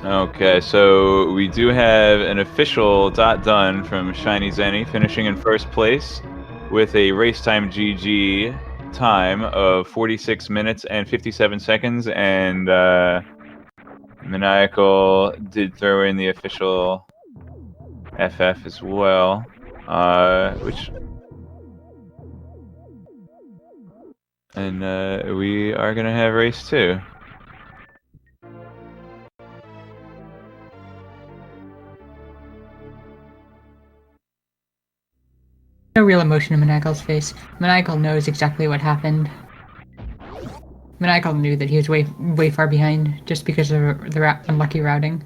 Okay, so we do have an official dot done from ShinyZeni, finishing in first place with a race time GG time of 46 minutes and 57 seconds, and Maniacal did throw in the official FF as well, and we are gonna have race 2. No real emotion in Maniacal's face. Maniacal knows exactly what happened. Maniacal knew that he was way far behind just because of the unlucky routing.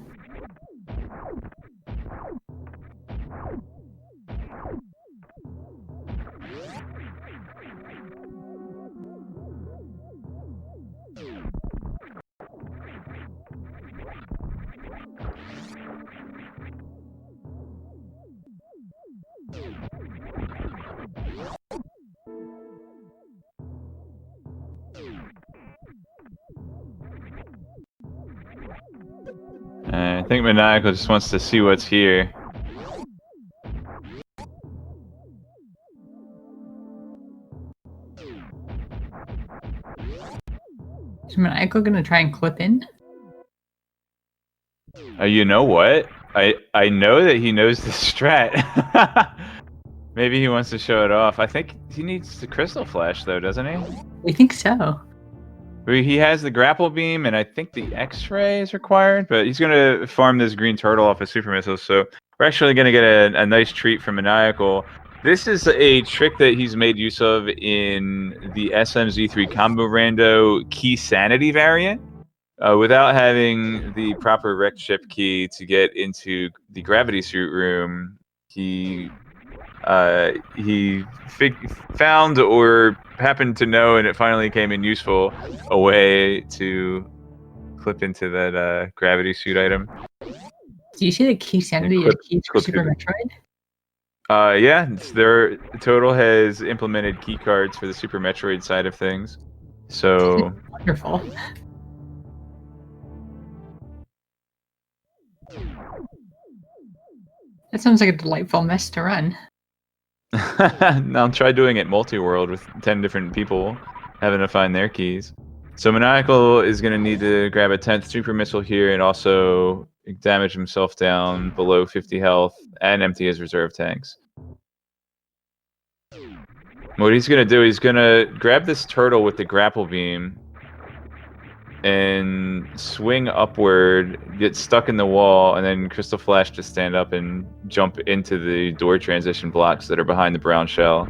I think Maniacal just wants to see what's here. Is Maniacal gonna try and clip in? You know what? I know that he knows the strat. Maybe he wants to show it off. I think he needs the Crystal Flash, though, doesn't he? We think so. He has the Grapple Beam, and I think the X-Ray is required, but he's going to farm this green turtle off of Super Missiles, so we're actually going to get a nice treat from Maniacal. This is a trick that he's made use of in the SMZ3 Combo Rando Key Sanity variant. Without having the proper Wrecked Ship key to get into the Gravity Suit room, he found or happened to know, and it finally came in useful, a way to clip into that Gravity Suit item. Do you see the key sanity is key for Super Metroid? Yeah, their Total has implemented key cards for the Super Metroid side of things. So wonderful. That sounds like a delightful mess to run. Now try doing it multi-world with 10 different people having to find their keys. So Maniacal is going to need to grab a 10th Super Missile here and also damage himself down below 50 health and empty his reserve tanks. What he's going to do, he's going to grab this turtle with the grapple beam and swing upward, get stuck in the wall, and then Crystal Flash to stand up and jump into the door transition blocks that are behind the brown shell.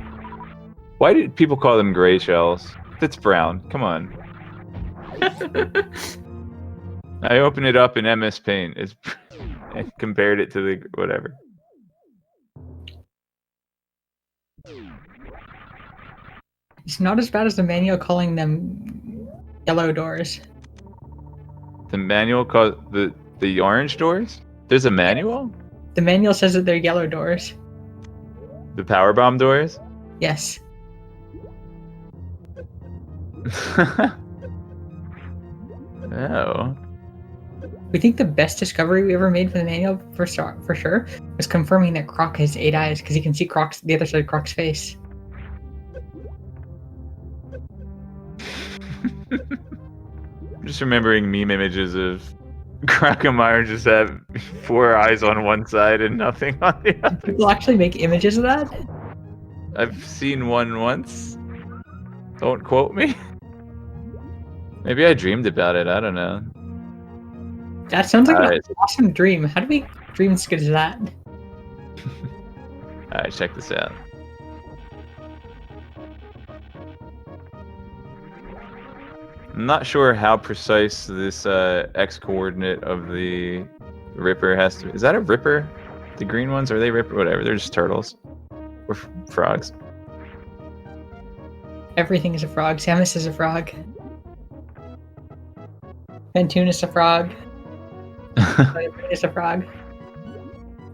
Why did people call them gray shells? It's brown. Come on. I opened it up in MS Paint. I compared it to the whatever. It's not as bad as the manual calling them yellow doors. The manual calls the orange doors? There's a manual? The manual says that they're yellow doors. The power bomb doors? Yes. Oh. We think the best discovery we ever made for the manual, for sure, was confirming that Croc has 8 eyes because you can see the other side of Croc's face. I'm just remembering meme images of Crocomire just have 4 eyes on one side and nothing on the other. People actually make images of that? I've seen one once. Don't quote me. Maybe I dreamed about it. I don't know. That sounds like an awesome dream. How do we dream as good as that? Alright, check this out. I'm not sure how precise this X coordinate of the Ripper has to be. Is that a Ripper? The green ones? Are they Ripper? Whatever. They're just turtles. Or frogs. Everything is a frog. Samus is a frog. Ventoon is a frog. is a frog.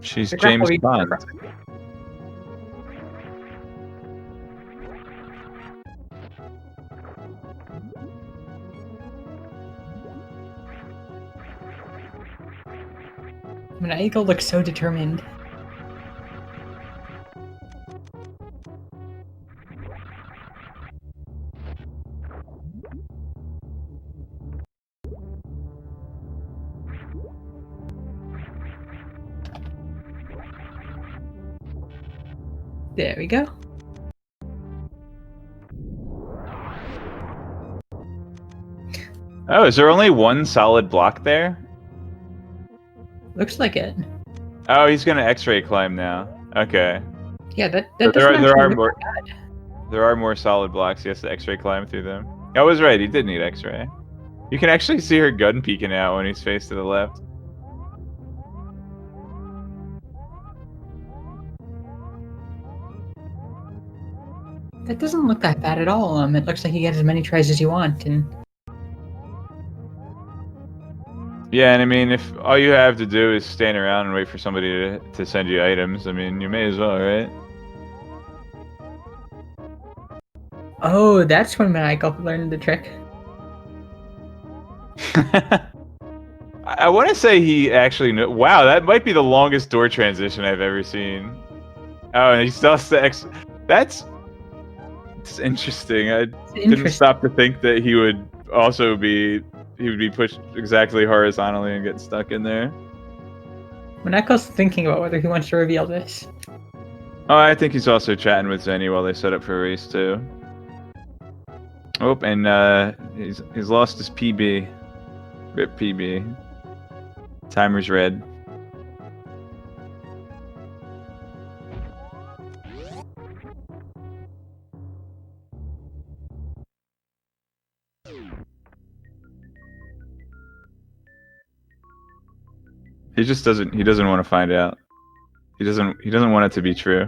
She's James Bond. Maniacal looks so determined. There we go. Oh, is there only one solid block there? Looks like it. Oh, he's gonna X-ray climb now. Okay. Yeah, that So doesn't there are look more. bad. There are more solid blocks. He has to X-ray climb through them. I was right. He did need X-ray. You can actually see her gun peeking out when he's faced to the left. That doesn't look that bad at all. It looks like you get as many tries as you want, and Yeah, and I mean, if all you have to do is stand around and wait for somebody to send you items, I mean, you may as well, right? oh, that's when Maniacal learned the trick. I want to say he actually knew. Wow, that might be the longest door transition I've ever seen. Oh, and he still has to It's interesting. I didn't stop to think that he would also be he would be pushed exactly horizontally and get stuck in there. Maniacal's thinking about whether he wants to reveal this. Oh, I think he's also chatting with Zenny while they set up for race 2. Oh, and he's lost his PB. Rip PB. Timer's red. He just doesn't want to find out. He doesn't want it to be true.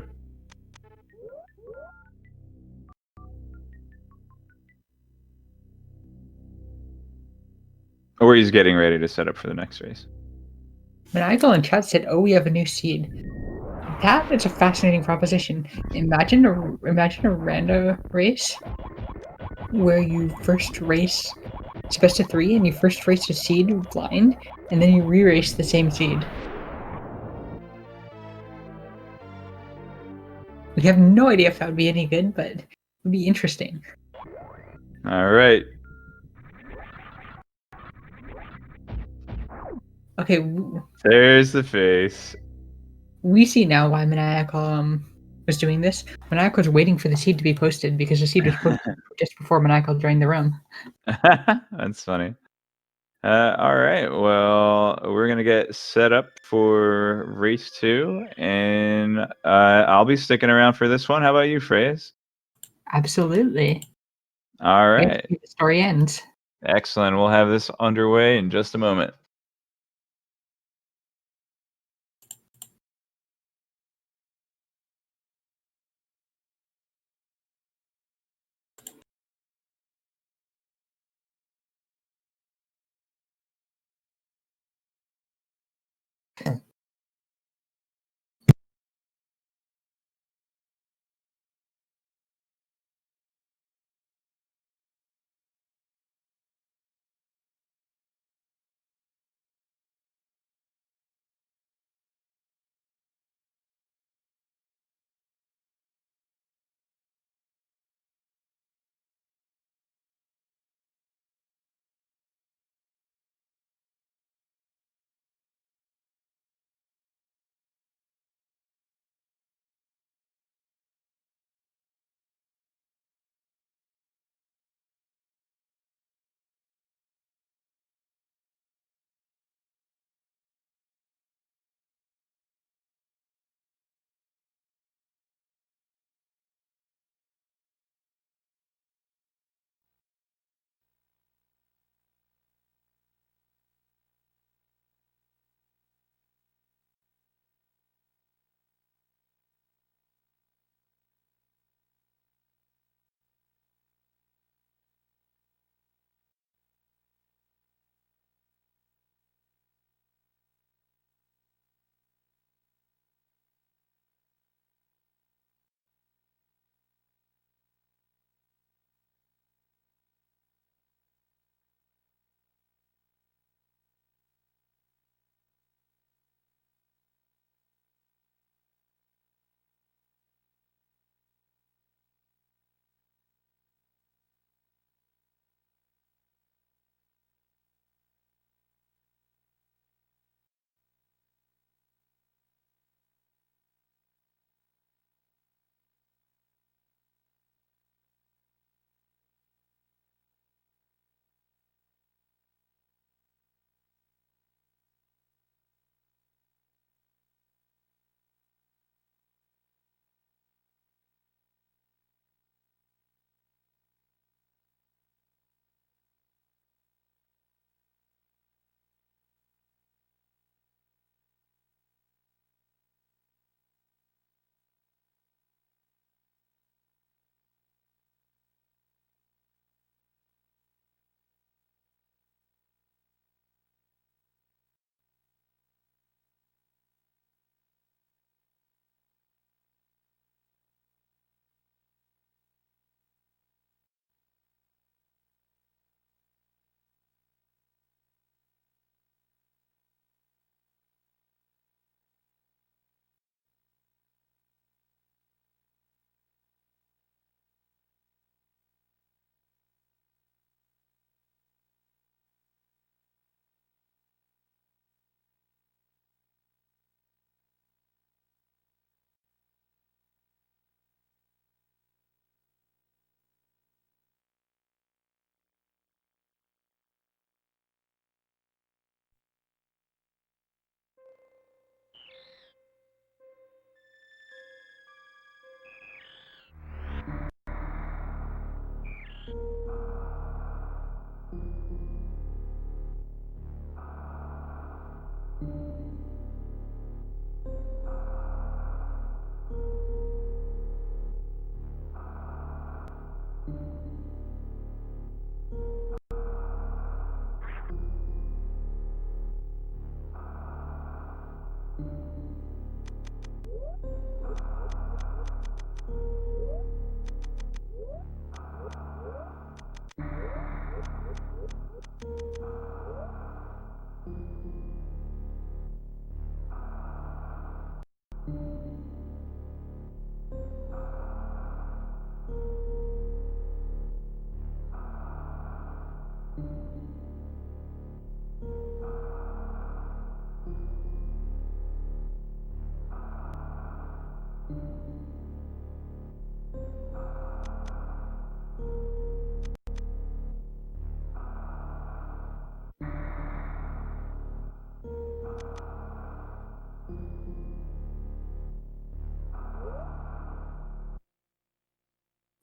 Or he's getting ready to set up for the next race. Maniacal in chat said, "Oh, we have a new seed." That is a fascinating proposition. Imagine a random race where you first race. It's best of 3, and you first race a seed blind, and then you re-race the same seed. We have no idea if that would be any good, but it would be interesting. All right. Okay, There's the face. we see now why Maniacal was doing this. Maniacal was waiting for the seed to be posted because the seed was posted just before Maniacal joined the room. That's funny. All right. Well, we're gonna get set up for race 2, and I'll be sticking around for this one. How about you, Phrase? Absolutely. All right. The story ends. Excellent. We'll have this underway in just a moment.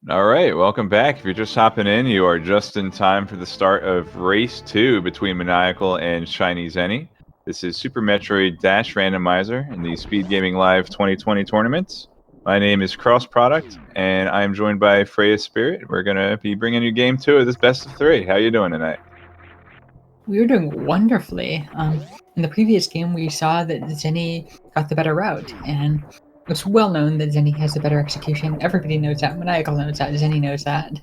All right, welcome back. If you're just hopping in, you are just in time for the start of Race 2 between Maniacal and ShinyZeni. This is Super Metroid Randomizer in the SpeedGaming Live 2020 tournament. My name is Cross Product, and I am joined by Freya Spirit. We're going to be bringing you Game 2 of this best of 3. How you doing tonight? We were doing wonderfully. In the previous game, we saw that Zeni got the better route, and it's well known that Zeni has the better execution. Everybody knows that. Maniacal knows that. Zeni knows that.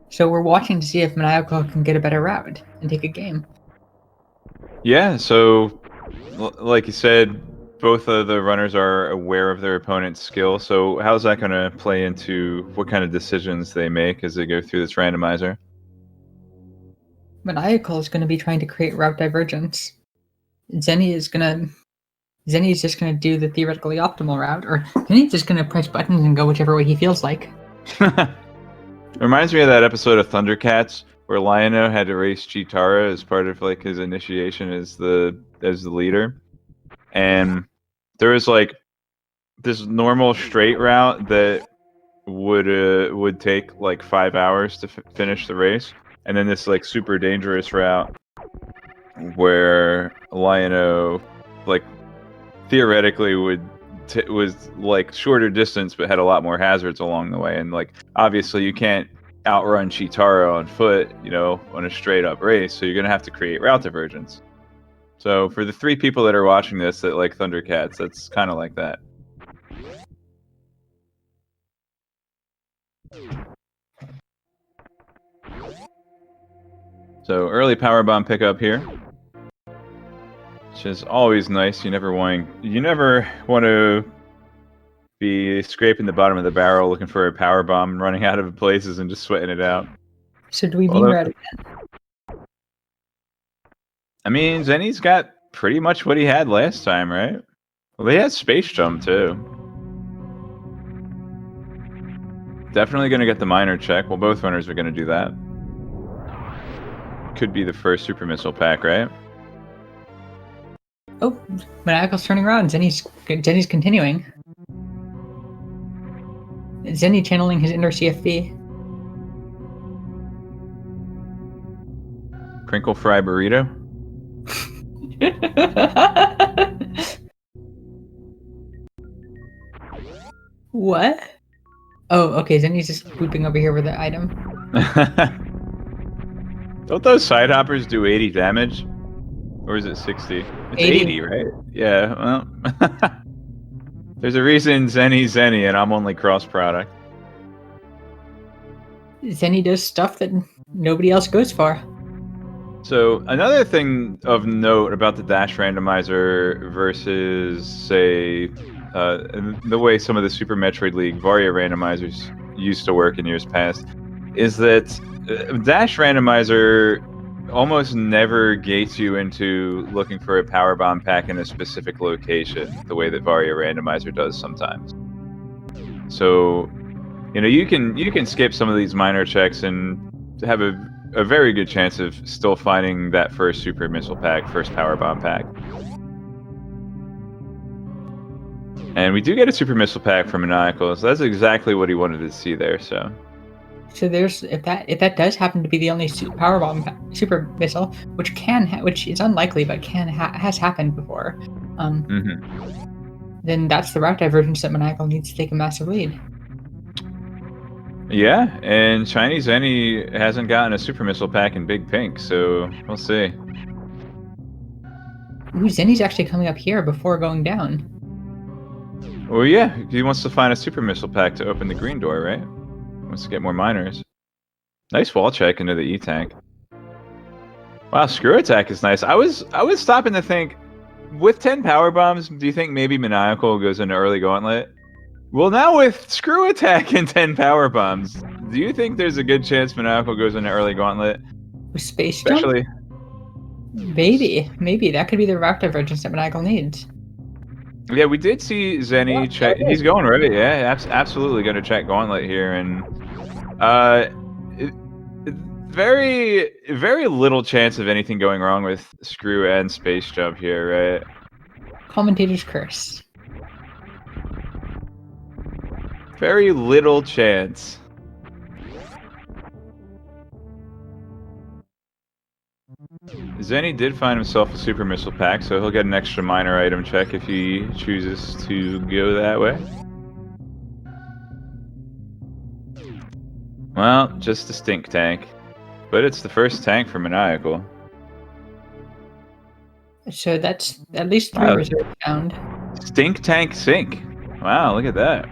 So we're watching to see if Maniacal can get a better route and take a game. Yeah, so like you said, both of the runners are aware of their opponent's skill. So how's that going to play into what kind of decisions they make as they go through this randomizer? Maniacal is going to be trying to create route divergence. Zeni is just going to do the theoretically optimal route, or Zeni's just going to press buttons and go whichever way he feels like. Reminds me of that episode of Thundercats where Lion-O had to race Chitara as part of like his initiation as the leader, and there was like this normal straight route that would take like 5 hours to finish the race, and then this like super dangerous route where Lion-O like theoretically was like shorter distance but had a lot more hazards along the way, and like obviously you can't outrun Chitara on foot, you know, on a straight up race, so you're gonna have to create route divergence. So for the 3 people that are watching this that like Thundercats, that's kind of like that. So early power bomb pickup here, which is always nice. You never want to be scraping the bottom of the barrel looking for a power bomb, running out of places and just sweating it out. So do we beam route again? I mean, Zeni's got pretty much what he had last time, right? Well, they had space jump too. Definitely going to get the minor check. Well, both runners are going to do that. Could be the first super missile pack, right? Oh, Maniacal's turning around. Zeni's continuing. Zeni channeling his inner CFB. Crinkle fry burrito. What? Oh, okay. Zeni's just swooping over here with the item. Don't those side hoppers do 80 damage? Or is it 60? It's 80, right? Yeah, well... There's a reason Zeni, and I'm only cross product. Zeni does stuff that nobody else goes for. So another thing of note about the Dash Randomizer versus, say, the way some of the Super Metroid League Varia randomizers used to work in years past, is that Dash Randomizer almost never gates you into looking for a power bomb pack in a specific location, the way that Varia Randomizer does sometimes. So, you know, you can skip some of these minor checks and have a very good chance of still finding that first super missile pack, first power bomb pack. And we do get a super missile pack from Maniacal, so that's exactly what he wanted to see there. So So there's if that does happen to be the only power bomb super missile, which which is unlikely but has happened before, then that's the route divergence that Maniacal needs to take a massive lead. Yeah, and ShinyZeni hasn't gotten a super missile pack in Big Pink, so we'll see. Ooh, Zeni's actually coming up here before going down. Well, yeah, he wants to find a super missile pack to open the green door, right? He wants to get more miners. Nice wall check into the E-tank. Wow, screw attack is nice. I was stopping to think, with 10 power bombs, do you think maybe Maniacal goes into early gauntlet? Well, now with screw attack and 10 power bombs, do you think there's a good chance Maniacal goes into early gauntlet? With space jump? Maybe that could be the route divergence that Maniacal needs. Yeah, we did see Zeni check. He's going right. Yeah, absolutely going to check gauntlet here, and very little chance of anything going wrong with screw and space jump here, right? Commentator's curse. Very little chance. Zeni did find himself a super missile pack, so he'll get an extra minor item check if he chooses to go that way. Well, just a stink tank. But it's the first tank for Maniacal. So that's at least 3 reserves found. Stink tank sink. Wow, look at that.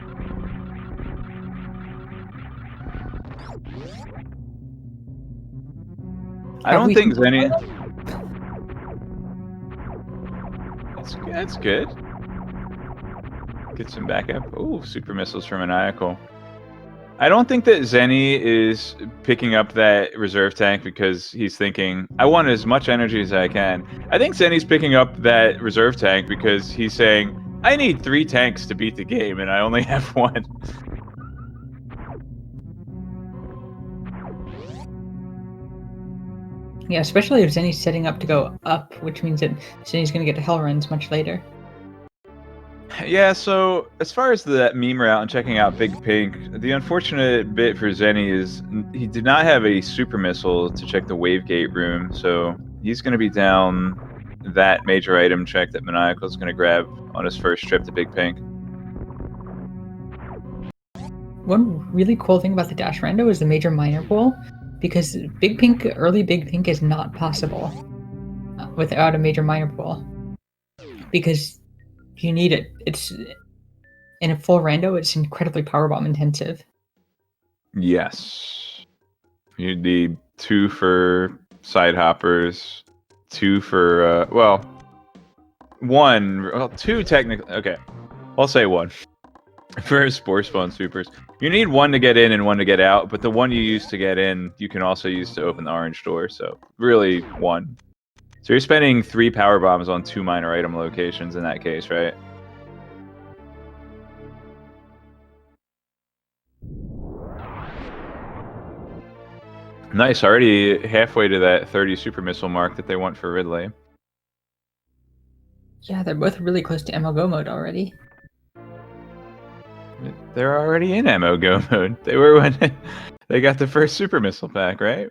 I don't think Zeni... That's good. Get some backup. Ooh, super missiles from Maniacal. I don't think that Zeni is picking up that reserve tank because he's thinking, I want as much energy as I can. I think Zeni's picking up that reserve tank because he's saying, I need 3 tanks to beat the game and I only have 1. Yeah, especially if Zeni's setting up to go up, which means that Zeni's going to get to hell runs much later. Yeah, so as far as the meme route and checking out Big Pink, the unfortunate bit for Zeni is he did not have a super missile to check the wave gate room, so he's going to be down that major item check that Maniacal is going to grab on his first trip to Big Pink. One really cool thing about the Dash Rando is the major minor pool, because early Big Pink is not possible without a major minor pool, because you need it. It's in a full rando. It's incredibly powerbomb intensive. Yes, you need 2 for side hoppers, 2 for 2 technically. Okay, I'll say 1 for Spore Spawn supers. You need 1 to get in and 1 to get out, but the 1 you use to get in, you can also use to open the orange door. So really 1. So you're spending 3 power bombs on 2 minor item locations in that case, right? Nice, already halfway to that 30 super missile mark that they want for Ridley. Yeah, they're both really close to MO Go mode already. They're already in MO Go mode. They were when they got the first super missile pack, right?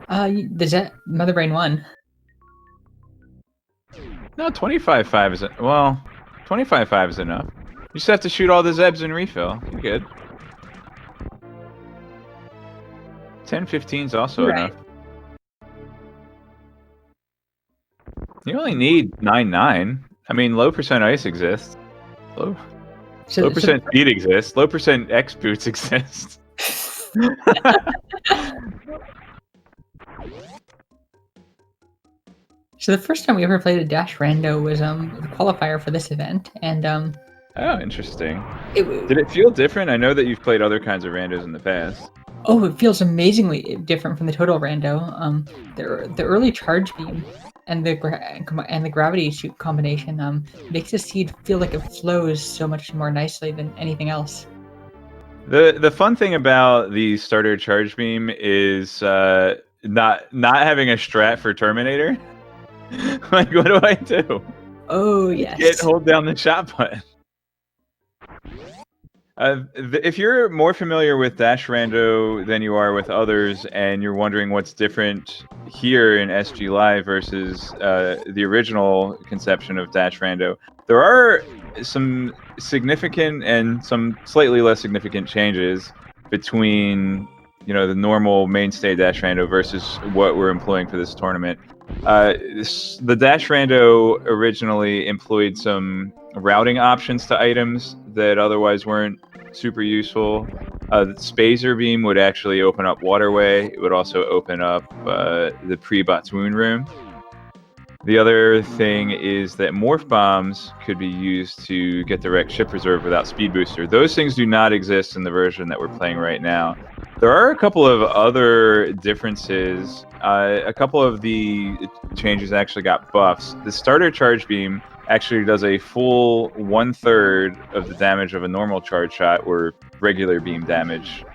The Mother Brain 1. No, 25.5 is well, 25.5 is enough. You just have to shoot all the Zebs and refill. You're good. 10-15 is also enough. You only need 9.9. I mean, low percent ice exists. Low percent speed exists. Low percent X boots exist. So the first time we ever played a Dash Rando was the qualifier for this event, and oh, interesting. Did it feel different? I know that you've played other kinds of randos in the past. Oh, it feels amazingly different from the total rando. The early charge beam and the gravity shoot combination makes the seed feel like it flows so much more nicely than anything else. The fun thing about the starter charge beam is not having a strat for Terminator. Like, what do I do? Oh yes. Can't hold down the shot button. If you're more familiar with Dash Rando than you are with others, and you're wondering what's different here in SG Live versus the original conception of Dash Rando, there are some significant and some slightly less significant changes between the normal mainstay Dash Rando versus what we're employing for this tournament. The Dash Rando originally employed some routing options to items that otherwise weren't super useful. The Spazer Beam would actually open up Waterway. It would also open up the pre-Bot's Wound Room. The other thing is that Morph Bombs could be used to get direct ship reserve without Speed Booster. Those things do not exist in the version that we're playing right now. There are a couple of other differences. A couple of the changes actually got buffs. The Starter Charge Beam actually does a full 1/3 of the damage of a normal charge shot or regular beam damage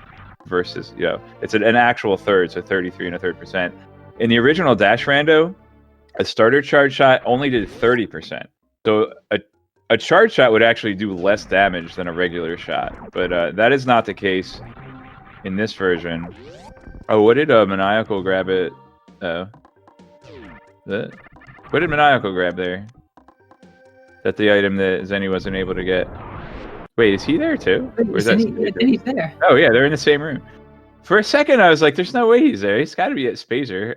versus, it's an actual third, so 33 1/3%. In the original Dash Rando, a starter charge shot only did 30%. So a charge shot would actually do less damage than a regular shot, but that is not the case in this version. Oh, what did Maniacal grab it? What did Maniacal grab there? That's the item that Zeni wasn't able to get. Wait, is he there too? Or is that Zeni's there. Oh yeah, they're in the same room. For a second, I was like, "There's no way he's there. He's got to be at Spazer."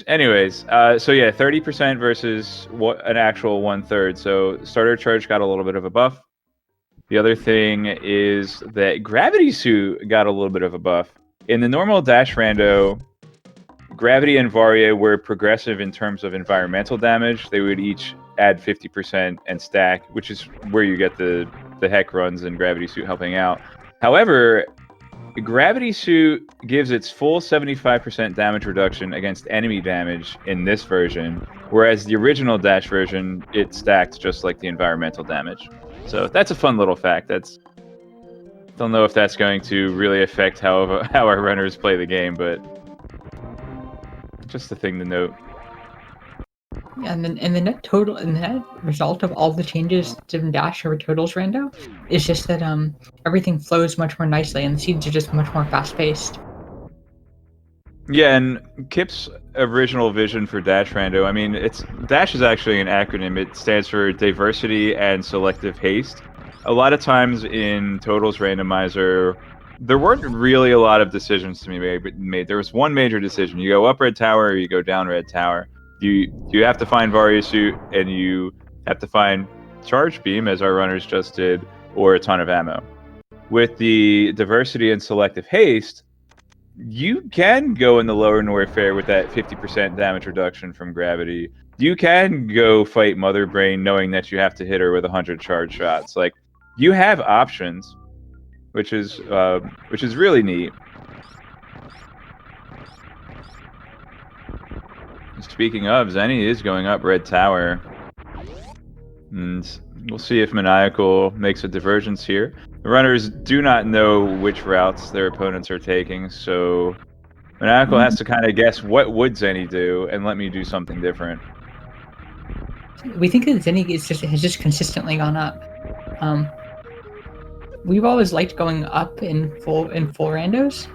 Anyways, so yeah, 30% versus an actual 1/3. So starter charge got a little bit of a buff. The other thing is that Gravity Suit got a little bit of a buff. In the normal Dash Rando, Gravity and Varia were progressive in terms of environmental damage. They would each add 50% and stack, which is where you get the heck runs and Gravity Suit helping out. However, Gravity Suit gives its full 75% damage reduction against enemy damage in this version, whereas the original Dash version, it stacked just like the environmental damage. So that's a fun little fact. Don't know if that's going to really affect how our runners play the game, but just a thing to note. And the net result of all the changes to Dash over Totals Rando is just that everything flows much more nicely and the seeds are just much more fast paced. Yeah, and Kip's original vision for Dash Rando, I mean, Dash is actually an acronym. It stands for Diversity and Selective Haste. A lot of times in Totals Randomizer, there weren't really a lot of decisions to be made. There was one major decision. You go up Red Tower or you go down Red Tower. You have to find Varia Suit, and you have to find Charge Beam, as our runners just did, or a ton of ammo. With the Diversity and Selective Haste, you can go in the lower Norfair with that 50% damage reduction from Gravity. You can go fight Mother Brain knowing that you have to hit her with 100 charge shots. Like, you have options, which is really neat. Speaking of, Zeni is going up Red Tower. And we'll see if Maniacal makes a divergence here. The runners do not know which routes their opponents are taking, so Maniacal has to kind of guess what would Zeni do and let me do something different. We think that Zeni has just consistently gone up. We've always liked going up in full randos,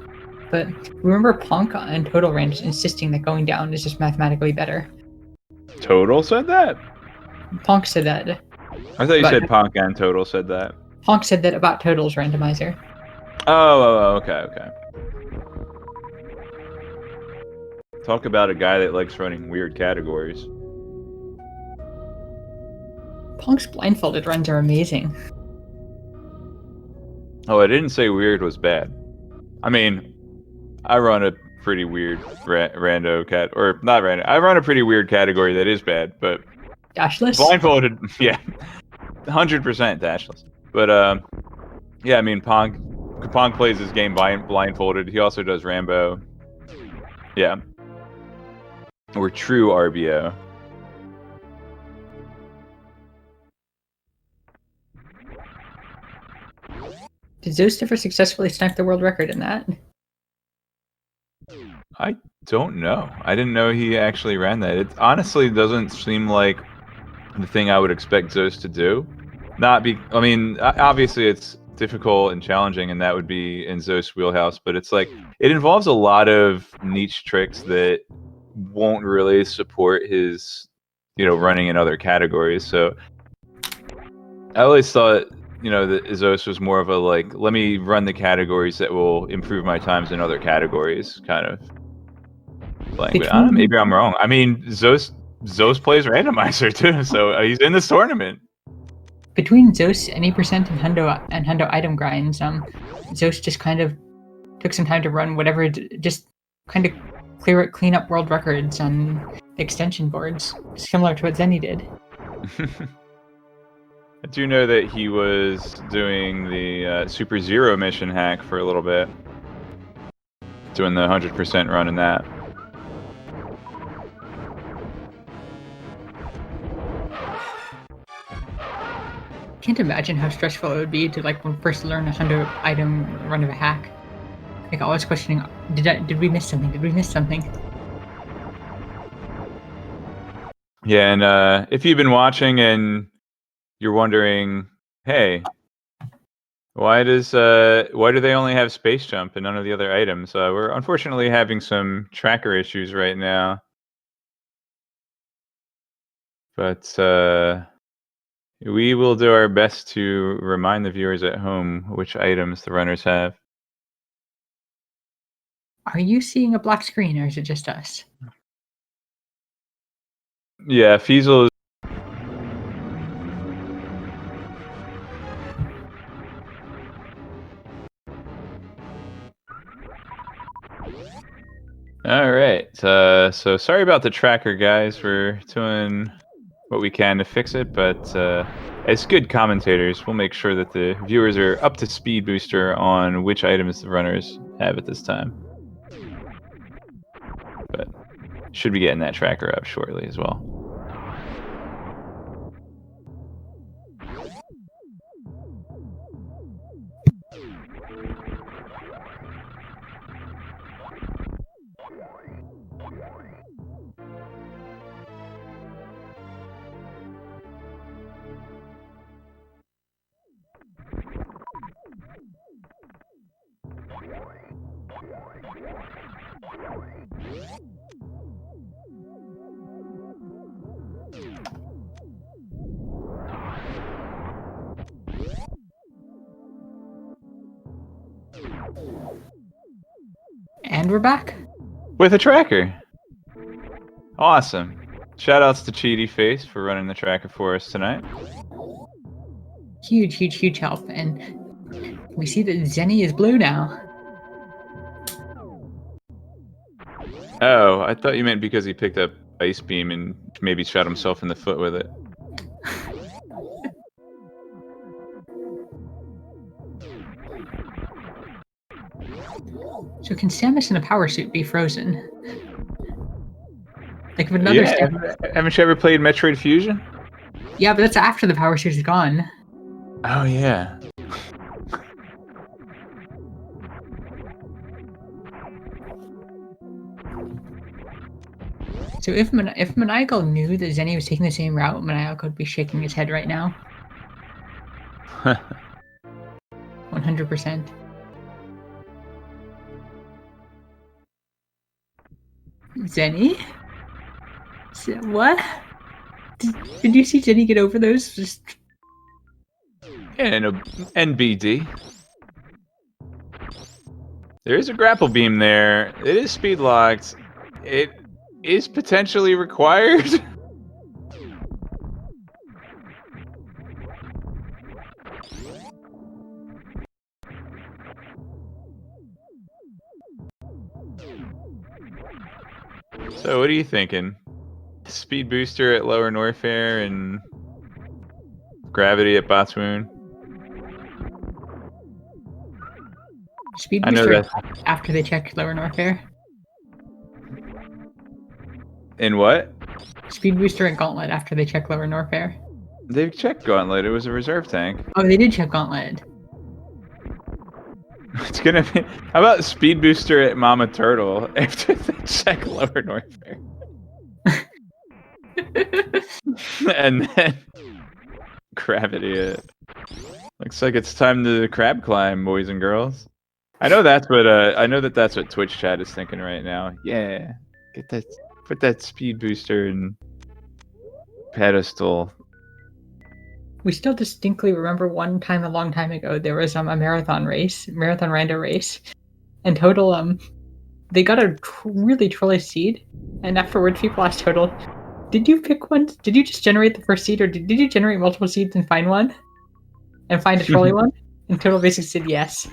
but remember Punk and Total Randos insisting that going down is just mathematically better. Total said that? Punk said that. I thought you said Punk and Total said that. Punk said that about Totals Randomizer. Oh, okay. Talk about a guy that likes running weird categories. Punk's blindfolded runs are amazing. Oh, I didn't say weird was bad. I mean, I run a pretty weird rando cat, or not rando. I run a pretty weird category that is bad, but dashless. Blindfolded, yeah, 100% dashless. But yeah, I mean, Pong plays his game blindfolded. He also does Rambo. Yeah, or true RBO. Did Zeus ever successfully snipe the world record in that? I don't know. I didn't know he actually ran that. It honestly doesn't seem like the thing I would expect Zeus to do. I mean, obviously it's difficult and challenging, and that would be in Zeus' wheelhouse. But it's like it involves a lot of niche tricks that won't really support his, running in other categories. So I always thought, that Zeus was more of a like, let me run the categories that will improve my times in other categories kind of playing. But I don't know, maybe I'm wrong. I mean, Zeus plays randomizer too, so he's in this tournament. Between Zeus, any percent, and Hundo item grinds, Zeus just kind of took some time to run whatever, just kind of clean up world records on the extension boards, similar to what Zeni did. I do know that he was doing the Super Zero mission hack for a little bit, doing the 100% run in that. Can't imagine how stressful it would be to like first learn a 100 item run of a hack. Like always questioning, did we miss something? Did we miss something? Yeah, and if you've been watching and you're wondering, hey, why do they only have space jump and none of the other items? We're unfortunately having some tracker issues right now, but we will do our best to remind the viewers at home which items the runners have. Are you seeing a black screen, or is it just us? Yeah, Fiesel is. All right. So sorry about the tracker, guys. We're doing what we can to fix it, but as good commentators, we'll make sure that the viewers are up to speed booster on which items the runners have at this time. But should be getting that tracker up shortly as well. And we're back with a tracker. Awesome. Shoutouts to Cheaty Face for running the tracker for us tonight. Huge help. And we see that Zeni is blue now. Oh, I thought you meant because he picked up Ice Beam and maybe shot himself in the foot with it. So can Samus in a power suit be frozen? Like if another haven't you ever played Metroid Fusion? Yeah, but that's after the power suit is gone. Oh yeah. So if Maniacal knew that Zeni was taking the same route, Maniacal would be shaking his head right now. 100%. Zeni? What? Did you see Zeni get over those? Just... And NBD. There is a grapple beam there. It is speed locked. It is potentially required. So what are you thinking? Speed booster at Lower Norfair and gravity at Botswoon? Speed booster after they check Lower Norfair. In what? Speed booster and Gauntlet after they check Lower Norfair. They've checked Gauntlet. It was a reserve tank. Oh, they did check Gauntlet. It's gonna be. How about Speed Booster at Mama Turtle after they check Lower Norfair? And then Gravity it. Looks like it's time to crab climb, boys and girls. I know that's what Twitch chat is thinking right now. Yeah, get that, put that speed booster in pedestal. We still distinctly remember one time a long time ago there was a marathon rando race, and Total they got a really trolley seed, and afterwards people asked Total, "Did you pick one? Did you just generate the first seed, or did you generate multiple seeds and find one, and find a trolley one?" And Total basically said yes.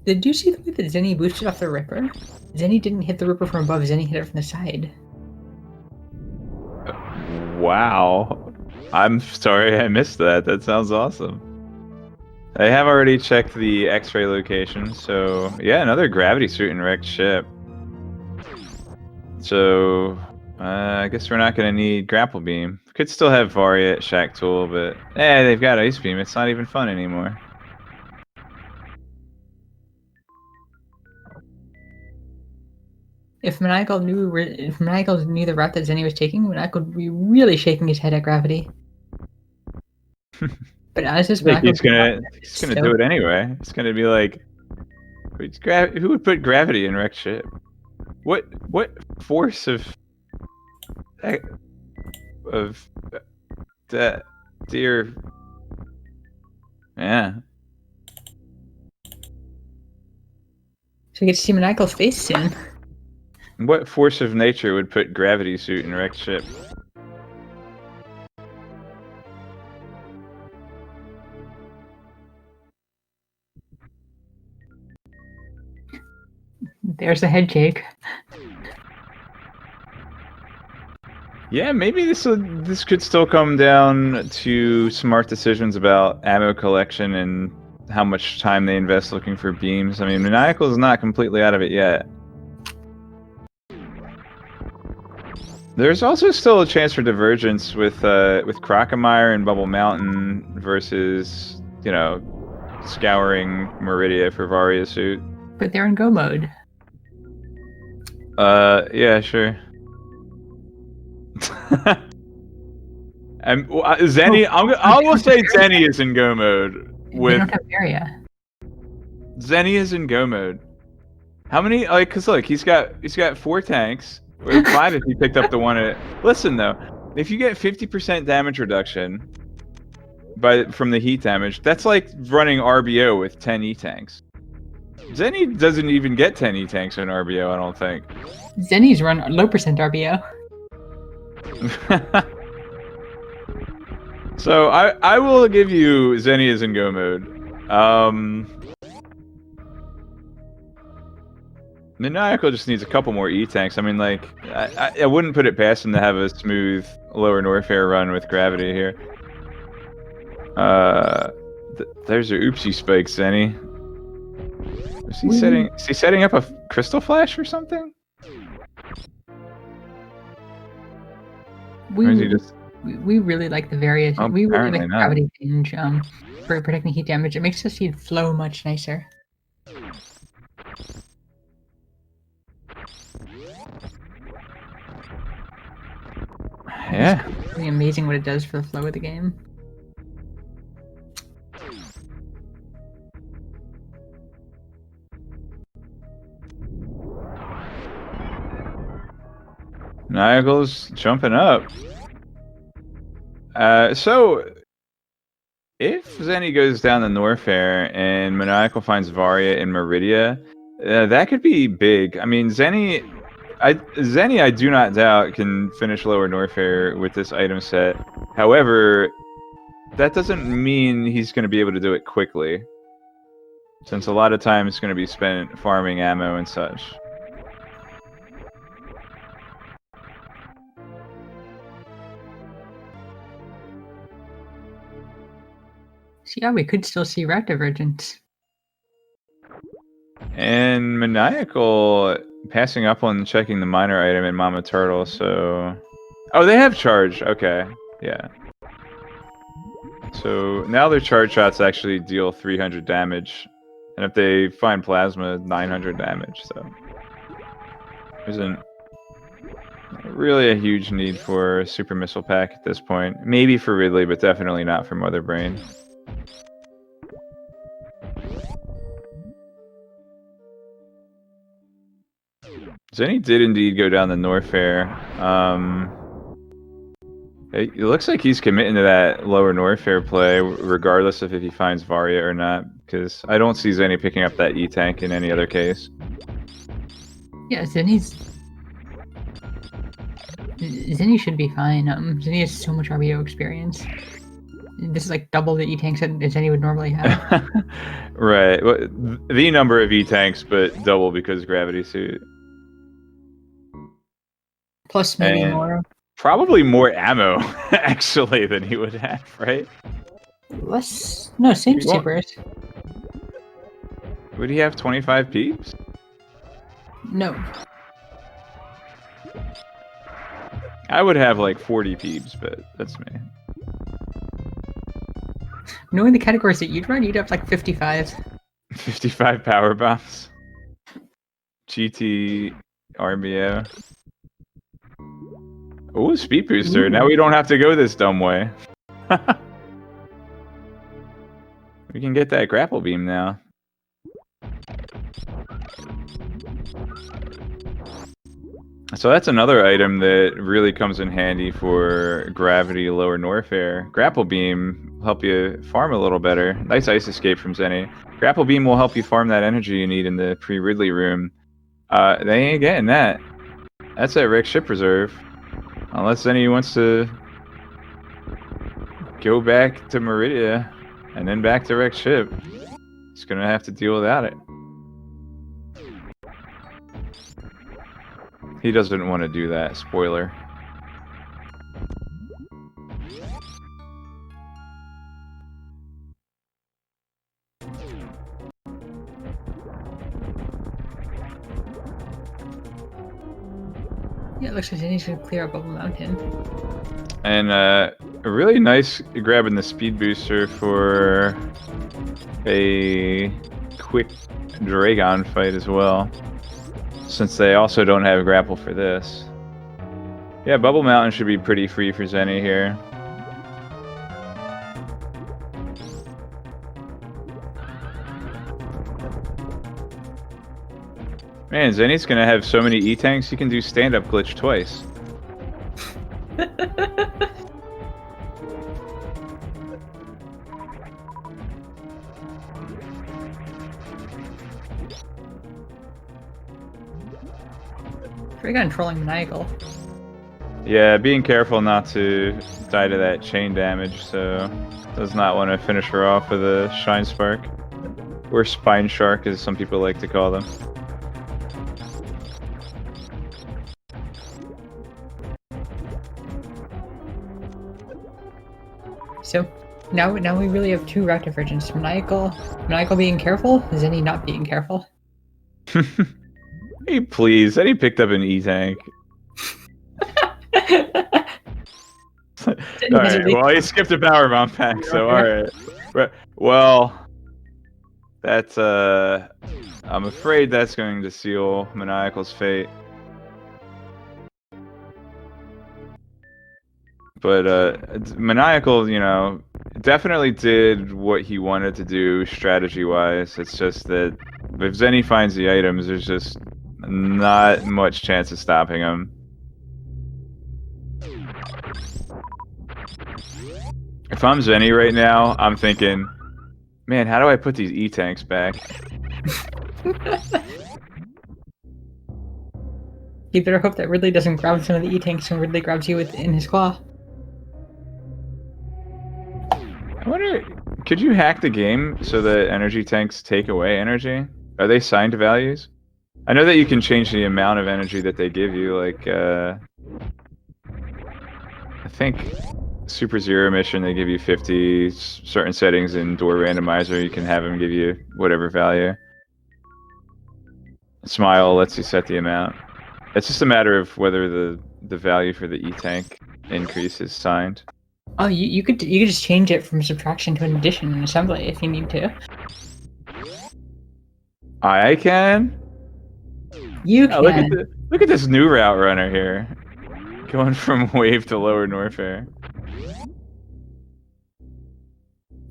Did you see the way that Zeni boosted off the Ripper? Zeni didn't hit the Ripper from above, Zeni hit it from the side. Wow. I'm sorry I missed that. That sounds awesome. I have already checked the X-ray location, so yeah, another gravity suit and wrecked ship. So I guess we're not gonna need grapple beam. Could still have Varia at Shack Tool, but they've got ice beam. It's not even fun anymore. If Maniacal knew the route that Zeni was taking, Maniacal would be really shaking his head at gravity. But as this Maniacal, he's gonna do it anyway. It's gonna be like, who would put gravity in wrecked ship? What force of that dear? Yeah. So we get to see Maniacal's face soon. What force of nature would put gravity suit in wrecked ship? There's the head shake. Yeah, maybe this could still come down to smart decisions about ammo collection and how much time they invest looking for beams. I mean, Maniacal is not completely out of it yet. There's also still a chance for divergence with Crocomire and Bubble Mountain versus, you know, scouring Meridia for Varia suit. But they're in go mode. Yeah, sure. And Zeni, I will say Zeni is in go mode. They don't have area. Zeni is in go mode. How many? Like, cause look, he's got 4 tanks. Or 5 if you picked up the one at... Listen though, if you get 50% damage reduction from the heat damage, that's like running RBO with 10 E-tanks. Zeni doesn't even get 10 E-tanks in RBO, I don't think. Zeni's run low percent RBO. So I will give you Zeni is in go mode. Maniacal just needs a couple more E-tanks. I mean, like, I wouldn't put it past him to have a smooth lower Norfair run with gravity here. There's your oopsie spikes, Zeni. Is he setting up a crystal flash or something? Or is he just... We really like the various. Oh, we really like apparently the gravity range for protecting heat damage. It makes the seed flow much nicer. Yeah. It's really amazing what it does for the flow of the game. Niagara's jumping up. So if Zeni goes down the Norfair and Maniacal finds Varia in Meridia, that could be big. I mean, Zeni, I do not doubt can finish lower Norfair with this item set. However, that doesn't mean he's going to be able to do it quickly, since a lot of time is going to be spent farming ammo and such. So yeah, we could still see route divergence. And Maniacal passing up on checking the minor item in Mama Turtle, so... Oh, they have charge. Okay, yeah. So now their charge shots actually deal 300 damage. And if they find plasma, 900 damage, so... Isn't really a huge need for a super missile pack at this point. Maybe for Ridley, but definitely not for Mother Brain. Zenny did indeed go down the Norfair. It looks like he's committing to that lower Norfair play, regardless of if he finds Varia or not, because I don't see Zenny picking up that E-Tank in any other case. Yeah, Zenny should be fine. Zenny has so much RBO experience. This is like double the E-Tanks that Zenny would normally have. Right. Well, the number of E-Tanks, but double because Gravity Suit. Plus maybe more. Probably more ammo, actually, than he would have, right? Less... No, same supers. Would he have 25 peeps? No. I would have like 40 peeps, but that's me. Knowing the categories that you'd run, you'd have like 55. 55 power bombs. GT RBO. Oh, speed booster. Ooh. Now we don't have to go this dumb way. We can get that grapple beam now. So that's another item that really comes in handy for Gravity Lower Norfair. Grapple Beam will help you farm a little better. Nice ice escape from Zenny. Grapple Beam will help you farm that energy you need in the pre-Ridley room. They ain't getting that. That's at Rick's Ship Reserve. Unless Zenny wants to go back to Meridia and then back to Rick's ship. He's gonna have to deal without it. He doesn't want to do that, spoiler. Yeah, it looks like Zenny's gonna clear up Bubble Mountain. And a really nice grabbing the speed booster for a quick Dragon fight as well. Since they also don't have grapple for this. Yeah, Bubble Mountain should be pretty free for Zenny here. Man, Zenny's gonna have so many E-Tanks, he can do stand-up glitch twice. Dragon trolling Maniacal. Yeah, being careful not to die to that chain damage, so does not want to finish her off with a Shine Spark. Or Spine Shark, as some people like to call them. So now we really have two route divergence. Maniacal being careful, Zenny not being careful. Hey, please. Zenny picked up an E-Tank. Alright, well, he skipped a power bomb pack, so alright. Well, that's, I'm afraid that's going to seal Maniacal's fate. But, Maniacal, you know, definitely did what he wanted to do strategy-wise. It's just that if Zenny finds the items, there's just not much chance of stopping him. If I'm Zenny right now, I'm thinking, man, how do I put these E-Tanks back? You better hope that Ridley doesn't grab some of the E-Tanks and Ridley grabs you in his claw. I wonder, could you hack the game so that energy tanks take away energy? Are they signed values? I know that you can change the amount of energy that they give you, like, I think Super Zero Mission, they give you 50, certain settings in Door Randomizer, you can have them give you whatever value. Smile lets you set the amount. It's just a matter of whether the value for the E-Tank increase is signed. Oh, you could just change it from subtraction to an addition in assembly if you need to. I can? You Oh, can. look at this new route runner here, going from wave to lower Norfair.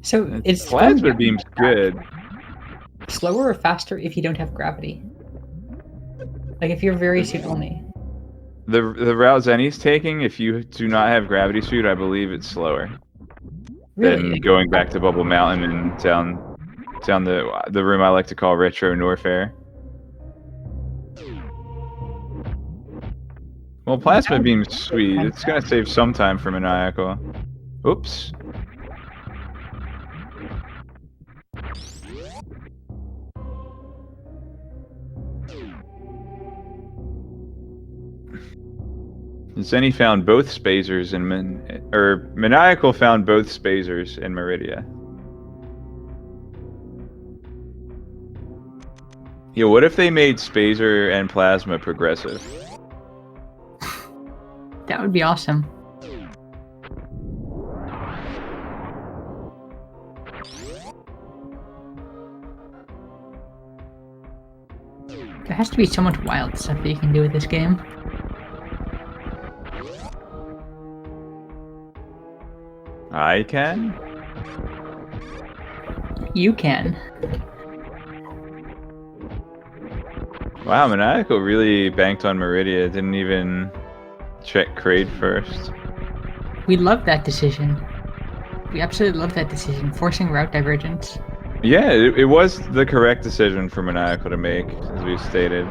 So it's going Plasma down beam's good. slower or faster if you don't have gravity. Like if you're very suit only. The route Zenny's taking, if you do not have gravity suit, I believe it's slower Really? than going back to Bubble Mountain and down the room I like to call Retro Norfair. Well, Plasma Beam's sweet. It's gonna save some time for Maniacal. Oops. Zenny found both spacers in Maniacal found both spacers in Meridia. Yeah, what if they made Spazer and Plasma progressive? That would be awesome. There has to be so much wild stuff that you can do with this game. I can? You can. Wow, Maniacal really banked on Meridia. Didn't even check Kraid first. We love that decision. We absolutely love that decision, forcing route divergence. Yeah, it was the correct decision for Maniacal to make, as we stated.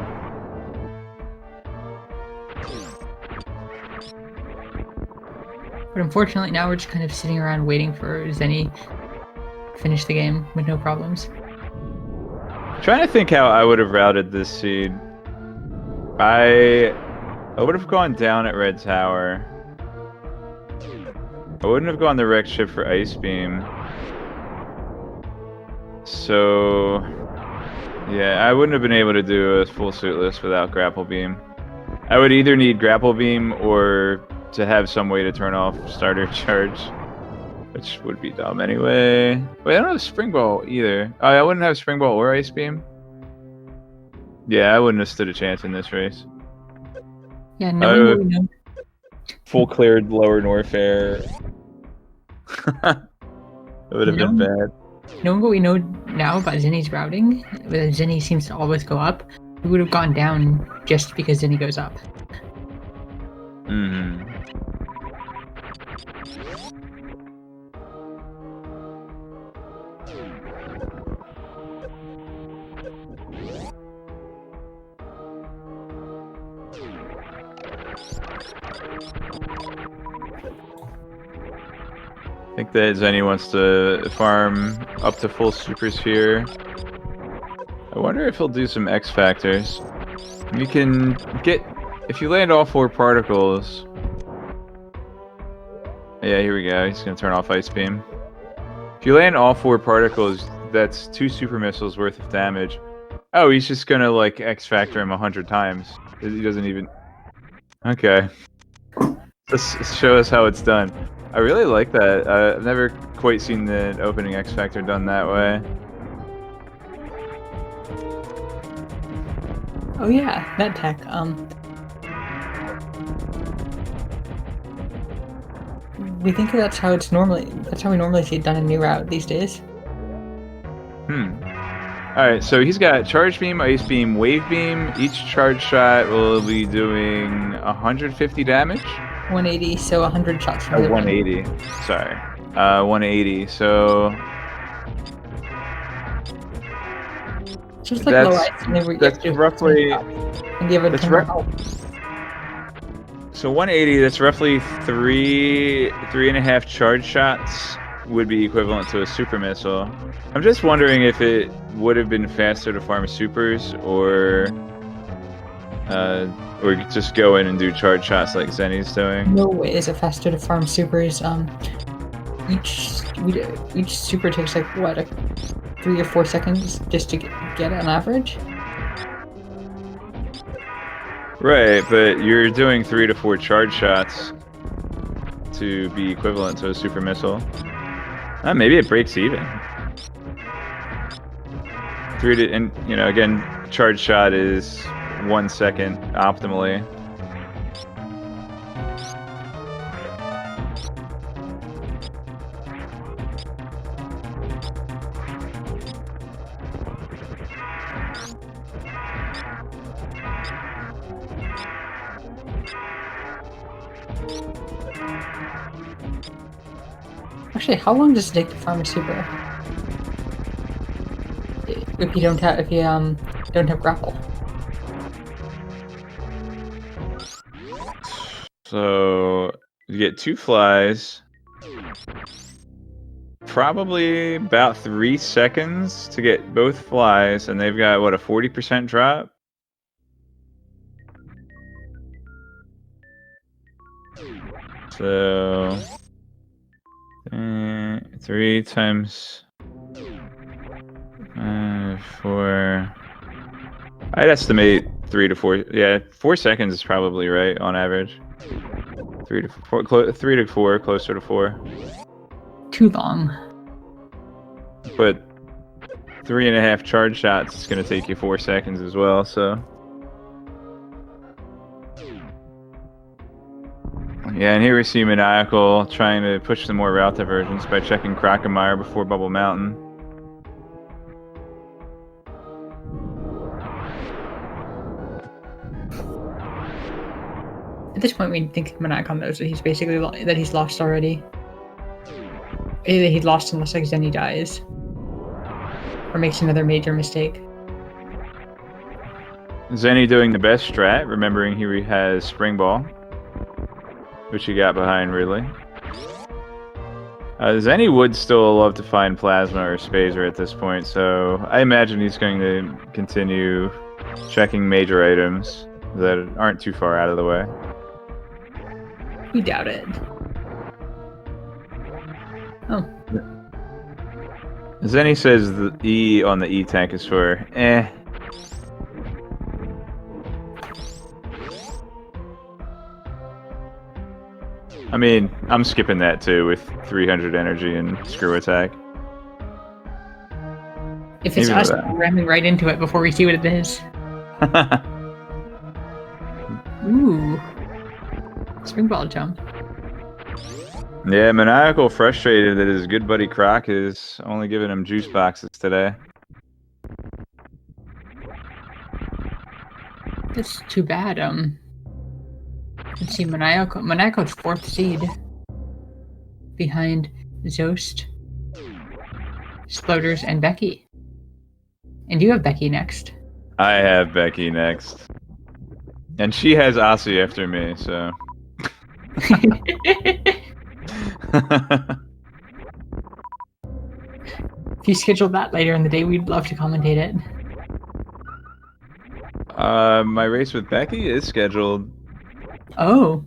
But unfortunately, now we're just kind of sitting around waiting for Zenny to finish the game with no problems. Trying to think how I would have routed this seed. I would have gone down at Red Tower. I wouldn't have gone the wreck ship for Ice Beam. So, yeah, I wouldn't have been able to do a full suitless without Grapple Beam. I would either need Grapple Beam or to have some way to turn off starter charge, which would be dumb anyway. Wait, I don't have Spring Ball either. Oh, I wouldn't have Spring Ball or Ice Beam. Yeah, I wouldn't have stood a chance in this race. Yeah, knowing what we know. Full cleared lower Norfair. That would have been bad. Knowing what we know now about Zenny's routing, that Zenny seems to always go up, we would have gone down just because Zenny goes up. Mm-hmm. I think that Zenny wants to farm up to full supers here. I wonder if he'll do some X factors. You can get, if you land all 4 particles. Yeah, here we go. He's gonna turn off Ice Beam. If you land all 4 particles, that's 2 super missiles worth of damage. Oh, he's just gonna like X factor him 100 times. He doesn't even. Okay. Let's show us how it's done. I really like that. I've never quite seen the opening X Factor done that way. Oh yeah, that tech. We think that's how it's normally. That's how we normally see it done in New Route these days. Alright, so he's got Charge Beam, Ice Beam, Wave Beam. Each charge shot will be doing 150 damage. 180, so 100 shots from 180. Sorry. 180. So just like low ice, and that's roughly. And give it That's 10 health. So 180. That's roughly 3.5 charge shots would be equivalent to a super missile. I'm just wondering if it would have been faster to farm supers or just go in and do charge shots like Zenny's doing. No way is it faster to farm supers. Each super takes like what, 3 or 4 seconds just to get an average. Right, but you're doing 3 to 4 charge shots to be equivalent to a super missile. Maybe it breaks even. And again, charge shot is 1 second optimally. Actually, how long does it take to farm a super? If you don't have grapple. So you get 2 flies. Probably about 3 seconds to get both flies, and they've got, what, a 40% drop? So... 3 times... 4... I'd estimate 3 to 4... Yeah, 4 seconds is probably right, on average. 3 to 4... 3 to 4, closer to 4. Too long. But 3.5 charge shots is going to take you 4 seconds as well, so... Yeah, and here we see Maniacal trying to push some more route diversions by checking Crocomire before Bubble Mountain. At this point, we think Maniacal knows that he's basically that he's lost already. Either he's lost unless like Zeni dies, or makes another major mistake. Zeni doing the best strat, remembering he has Spring Ball, which he got behind really. Zeni would still love to find Plasma or Spazer at this point, so I imagine he's going to continue checking major items that aren't too far out of the way. We doubt it. Oh. Zeni says the E on the E tank is for eh. I mean, I'm skipping that too with 300 energy and screw attack. If it's us ramming right into it before we see what it is. Ooh. Spring Ball jump. Yeah, Maniacal frustrated that his good buddy Croc is only giving him juice boxes today. That's too bad. Let's see, Maniacal's 4th seed. Behind Zost, Sploders, and Becky. And you have Becky next. I have Becky next. And she has Aussie after me, so... If you schedule that later in the day, we'd love to commentate it. My race with Becky is scheduled. Oh.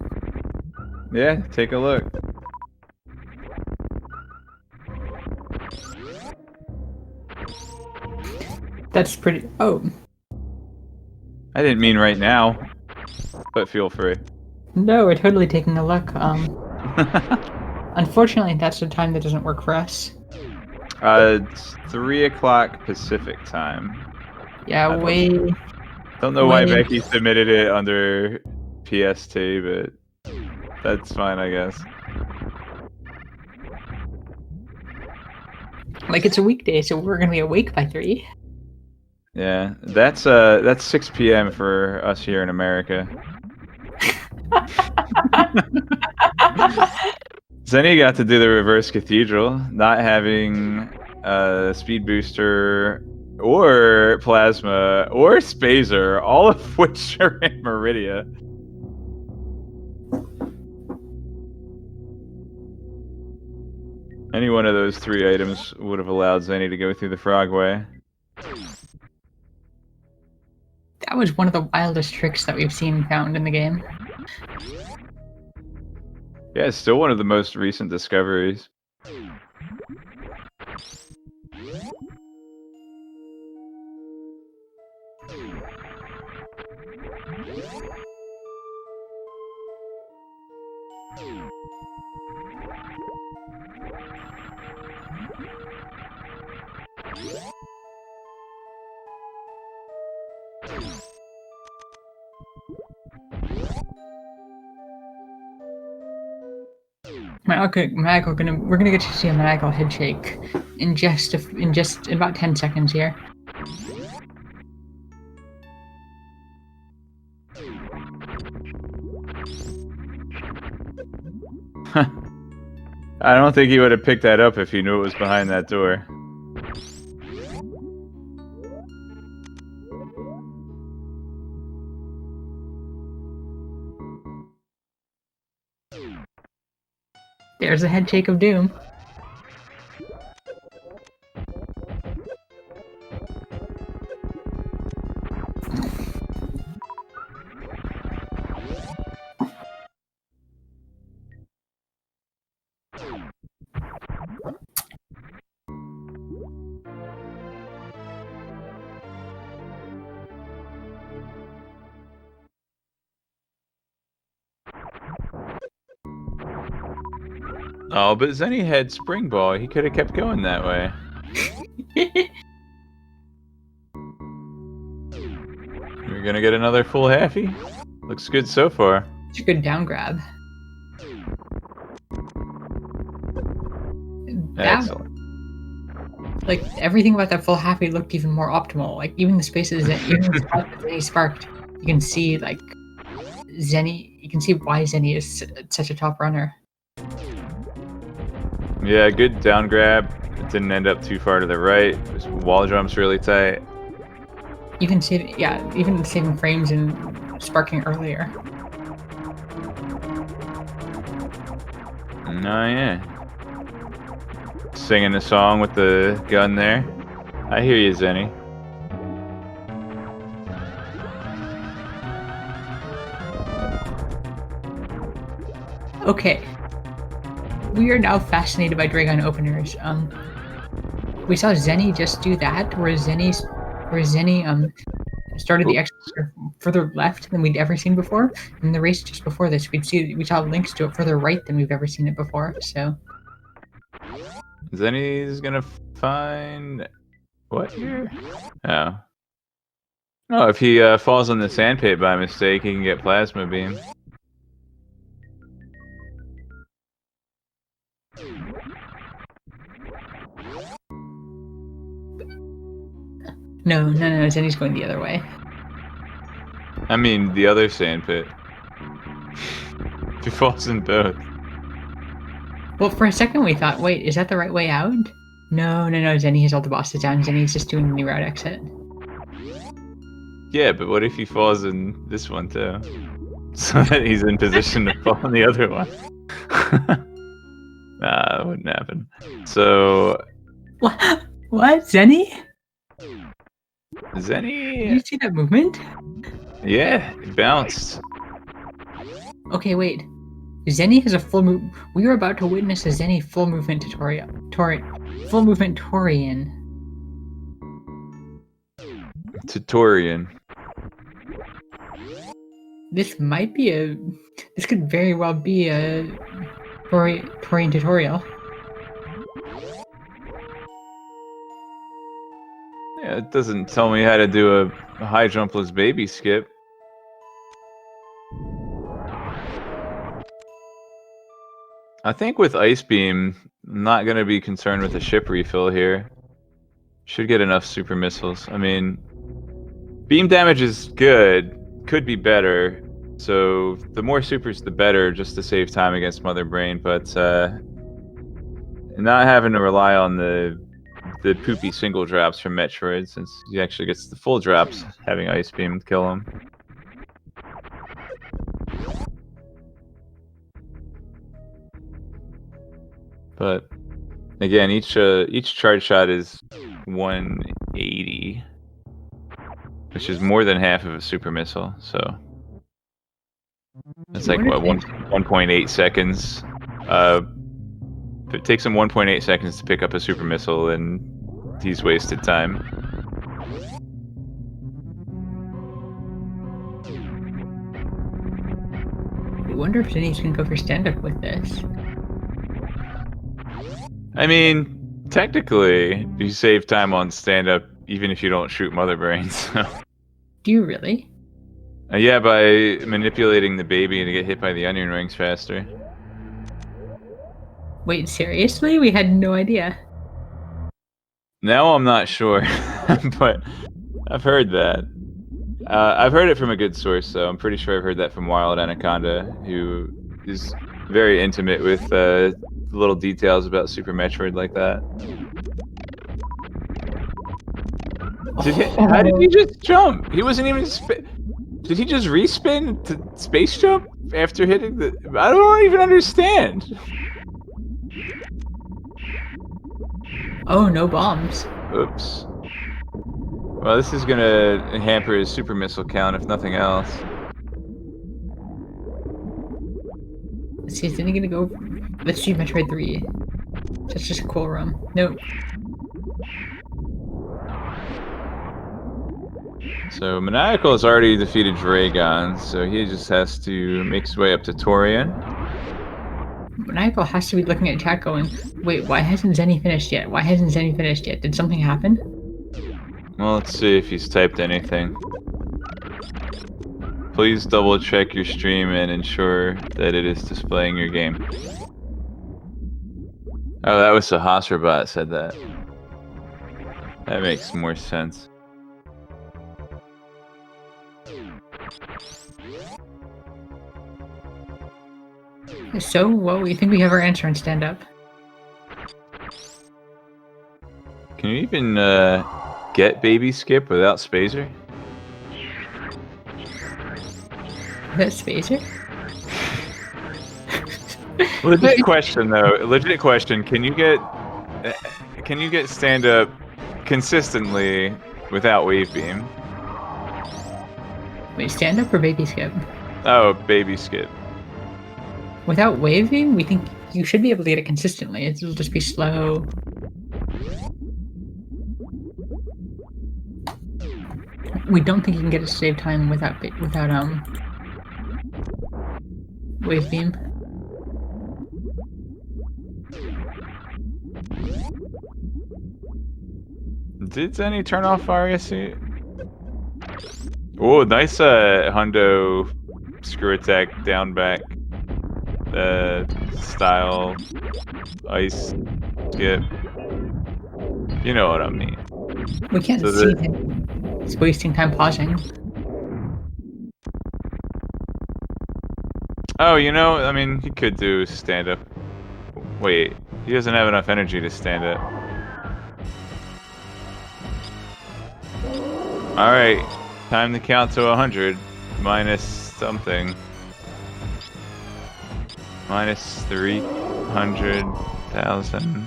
Yeah, take a look. That's pretty... Oh. I didn't mean right now, but feel free. No, we're totally taking a look. Unfortunately, that's the time that doesn't work for us. It's 3 o'clock Pacific time. Yeah, Don't know why Becky submitted it under PST, but that's fine, I guess. Like, it's a weekday, so we're gonna be awake by 3. Yeah, that's 6 p.m. for us here in America. Zeni got to do the reverse cathedral, not having speed booster or plasma or spazer, all of which are in Meridia. Any one of those 3 items would have allowed Zeni to go through the Frogway. That was one of the wildest tricks that we've seen found in the game. Yeah, it's still one of the most recent discoveries. We're gonna get to see a Maniacal head shake in in about 10 seconds here. I don't think he would have picked that up if he knew it was behind that door. There's a head shake of doom. Oh, but Zenny had Spring Ball. He could have kept going that way. We're gonna get another full halfie. Looks good so far. It's a good down grab. Excellent. Like everything about that full halfie looked even more optimal. Like even the spaces that even the spot that Zenny sparked, you can see like Zenny. You can see why Zenny is such a top runner. Yeah, good down grab. It didn't end up too far to the right. His wall jump's really tight. Even saving frames and sparking earlier. Oh yeah. Singing a song with the gun there. I hear you, Zenny. Okay. We are now fascinated by Dragon openers. We saw Zenny just do that, where Zenny started the extra further left than we'd ever seen before. In the race just before this, we saw links to it further right than we've ever seen it before. So Zenny's gonna find what here? Oh. Oh, if he falls on the sandpit by mistake, he can get plasma beam. no, Zenny's going the other way. I mean, the other sandpit. If he falls in both. Well, for a second we thought, wait, is that the right way out? No, Zenny has all the bosses down. Zenny's just doing the new route exit. Yeah, but what if he falls in this one too? So that he's in position to fall in the other one. Nah, that wouldn't happen. So... What? Zenny? Zenny? Did you see that movement? Yeah, it bounced. Okay, wait. Zenny has a full move. We are about to witness a Zenny full movement tutorial. Full movement Torian. Tutorian. This could very well be a Torian tutorial. Yeah, it doesn't tell me how to do a high jumpless baby skip. I think with Ice Beam, I'm not going to be concerned with a ship refill here. Should get enough super missiles. I mean, beam damage is good, could be better. So the more supers, the better, just to save time against Mother Brain. But not having to rely on the poopy single drops from Metroid, since he actually gets the full drops, having Ice Beam kill him. But again, each charge shot is 180, which is more than half of a super missile. So that's like what 1.8 seconds. If it takes him 1.8 seconds to pick up a super missile, then he's wasted time. I wonder if Zenny's gonna go for stand-up with this. I mean, technically, you save time on stand-up even if you don't shoot Mother Brains. Do you really? Yeah, by manipulating the baby to get hit by the onion rings faster. Wait, seriously? We had no idea. Now I'm not sure, but I've heard that. I've heard it from a good source, so I'm pretty sure I've heard that from Wild Anaconda, who is very intimate with little details about Super Metroid like that. How did he just jump? He wasn't even. Did he just respin to space jump after hitting the? I don't even understand. Oh, no bombs. Oops. Well, this is gonna hamper his super missile count, if nothing else. Let's see, is Zenny gonna go? Let's do Metroid 3. That's just a cool room. Nope. So Maniacal has already defeated Dragon, so he just has to make his way up to Torian. Maniacal has to be looking at chat going, wait, why hasn't Zenny finished yet? Why hasn't Zenny finished yet? Did something happen? Well, let's see if he's typed anything. Please double check your stream and ensure that it is displaying your game. Oh, that was the Hasserbot said that. That makes more sense. So, well, we think we have our answer in stand-up. Can you even get Baby Skip without Spazer? That Spacer? Legit question though. Legit question. Can you get stand-up consistently without Wave Beam? Wait, stand-up or Baby Skip? Oh, Baby Skip. Without Wave Beam, we think you should be able to get it consistently. It'll just be slow. We don't think you can get it to save time without Wave Beam. Did Zenny turn off RSC? Oh, nice Hundo screw attack down back style ice skip. You know what I mean. We can't So see him. He's wasting time pausing. Oh, you know, I mean, he could do stand up. Wait, he doesn't have enough energy to stand up. Alright, time to count to 100. Minus something. Minus 300,000.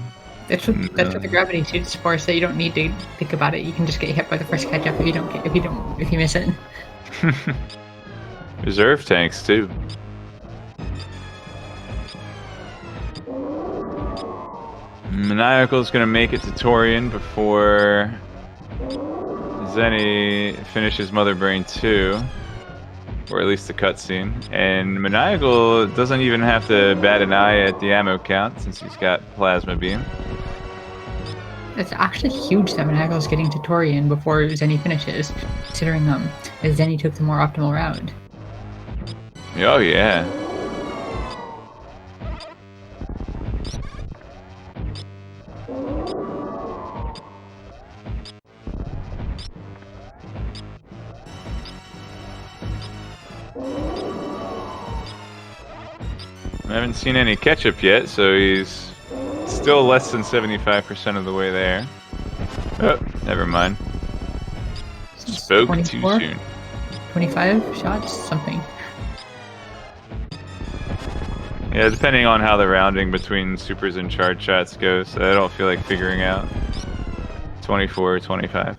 That's what the gravity suit's for, so you don't need to think about it. You can just get hit by the first catch up if you miss it. Reserve tanks too. Maniacal's gonna make it to Torian before Zenny finishes Mother Brain 2. Or at least the cutscene. And Maniacal doesn't even have to bat an eye at the ammo count since he's got Plasma Beam. It's actually huge that Maniacal's getting to Torian before Zenny finishes, considering that Zenny took the more optimal route. Oh yeah. I haven't seen any ketchup yet, so he's still less than 75% of the way there. Oh, never mind. Spoke 24? too soon. 25 shots? Something. Yeah, depending on how the rounding between supers and charge shots goes, so I don't feel like figuring out. 24 or 25.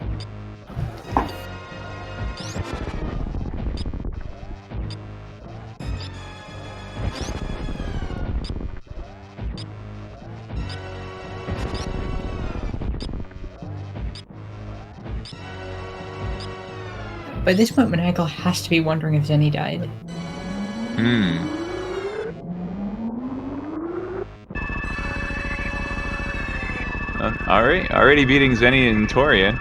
By this point, Maniacal has to be wondering if Zenny died. Already beating Zenny and Toria.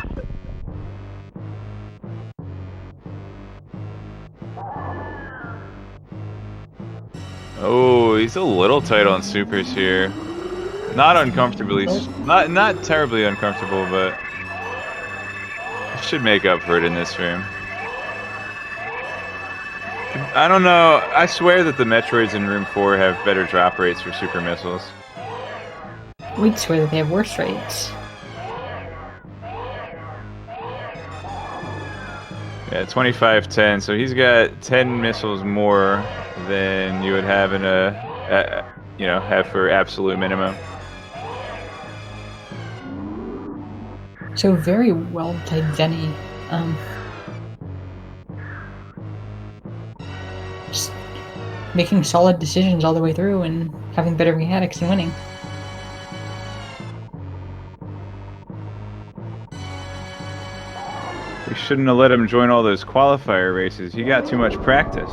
Oh, he's a little tight on supers here. Not uncomfortably, not terribly uncomfortable, but I should make up for it in this room. I don't know. I swear that the Metroids in room 4 have better drop rates for super missiles. We'd swear that they have worse rates. Yeah, 25-10. So he's got 10 missiles more than you would have in have for absolute minimum. So very well played, Zenny. Just making solid decisions all the way through and having better mechanics and winning. We shouldn't have let him join all those qualifier races. He got too much practice.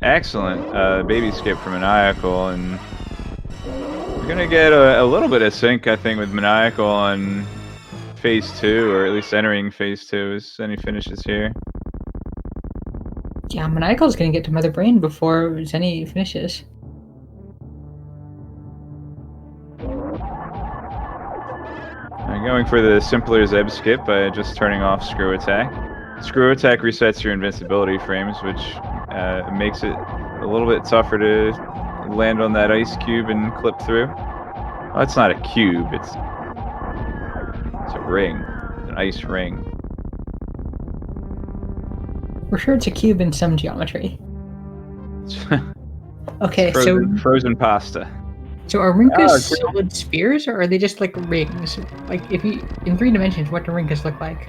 Excellent. Baby skip from Maniacal, and we're gonna get a little bit of sync, I think, with Maniacal on phase 2, or at least entering phase 2 as Zenny finishes here. Yeah, Maniacal's gonna get to Mother Brain before Zenny finishes. Going for the simpler Zeb skip by just turning off Screw Attack. Screw Attack resets your invincibility frames, which makes it a little bit tougher to land on that ice cube and clip through. Well, it's not a cube, it's a ring, an ice ring. We're sure it's a cube in some geometry. Okay, frozen pasta. So are Rinkas solid spheres, or are they just like rings? Like, if you in 3 dimensions, what do Rinkas look like?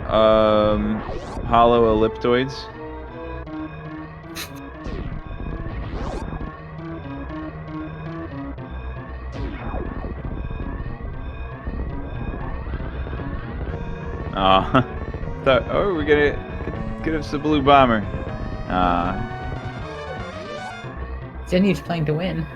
Hollow elliptoids. Oh, we're gonna get us the blue bomber. Zenny's playing to win.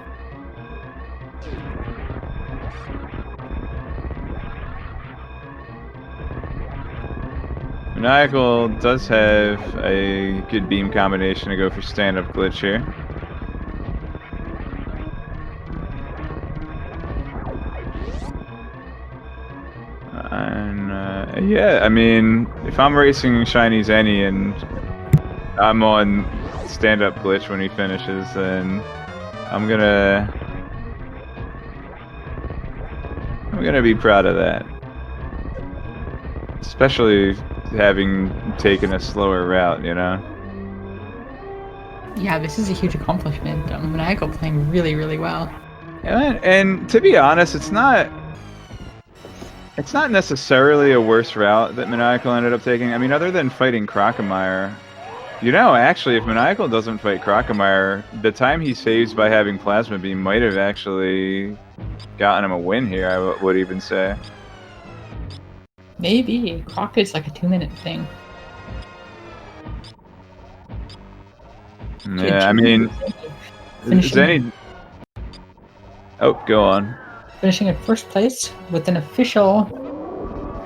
Maniacal does have a good beam combination to go for stand-up glitch here. And yeah, I mean, if I'm racing ShinyZeni and I'm on stand-up glitch when he finishes, then I'm gonna be proud of that. Especially having taken a slower route, you know? Yeah, this is a huge accomplishment. Maniacal playing really, really well. And to be honest, it's not necessarily a worse route that Maniacal ended up taking. I mean, other than fighting Crocomire, actually, if Maniacal doesn't fight Crocomire, the time he saves by having Plasma Beam might have actually gotten him a win here, I would even say. Maybe. Croc is like a 2-minute thing. Yeah, I mean, Zenny... Oh, go on. Finishing in first place with an official,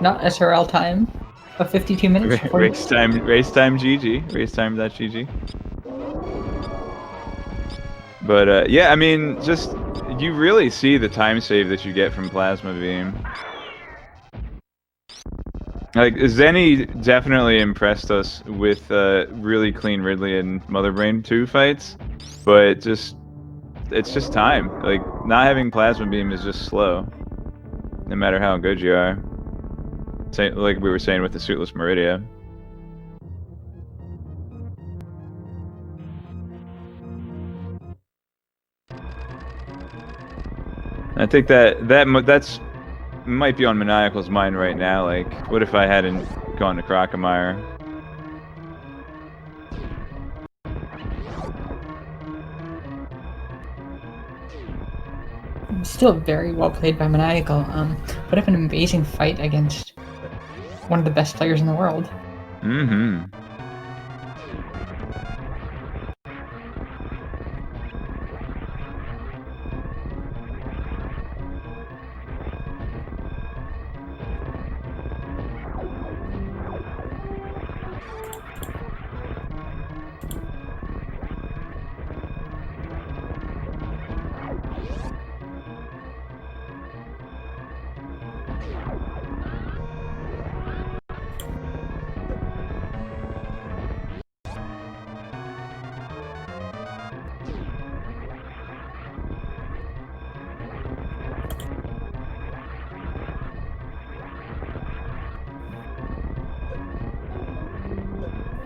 not SRL time, of 52 minutes. Race time GG. Racetime.gg. But yeah, I mean, just you really see the time save that you get from Plasma Beam. Like, Zenny definitely impressed us with really clean Ridley and Mother Brain 2 fights, but it's just time. Like, not having Plasma Beam is just slow, no matter how good you are. Like we were saying with the Suitless Meridia. I think that's might be on Maniacal's mind right now. Like, what if I hadn't gone to Crocomire? Still very well played by Maniacal. Put up an amazing fight against one of the best players in the world. Mm-hmm.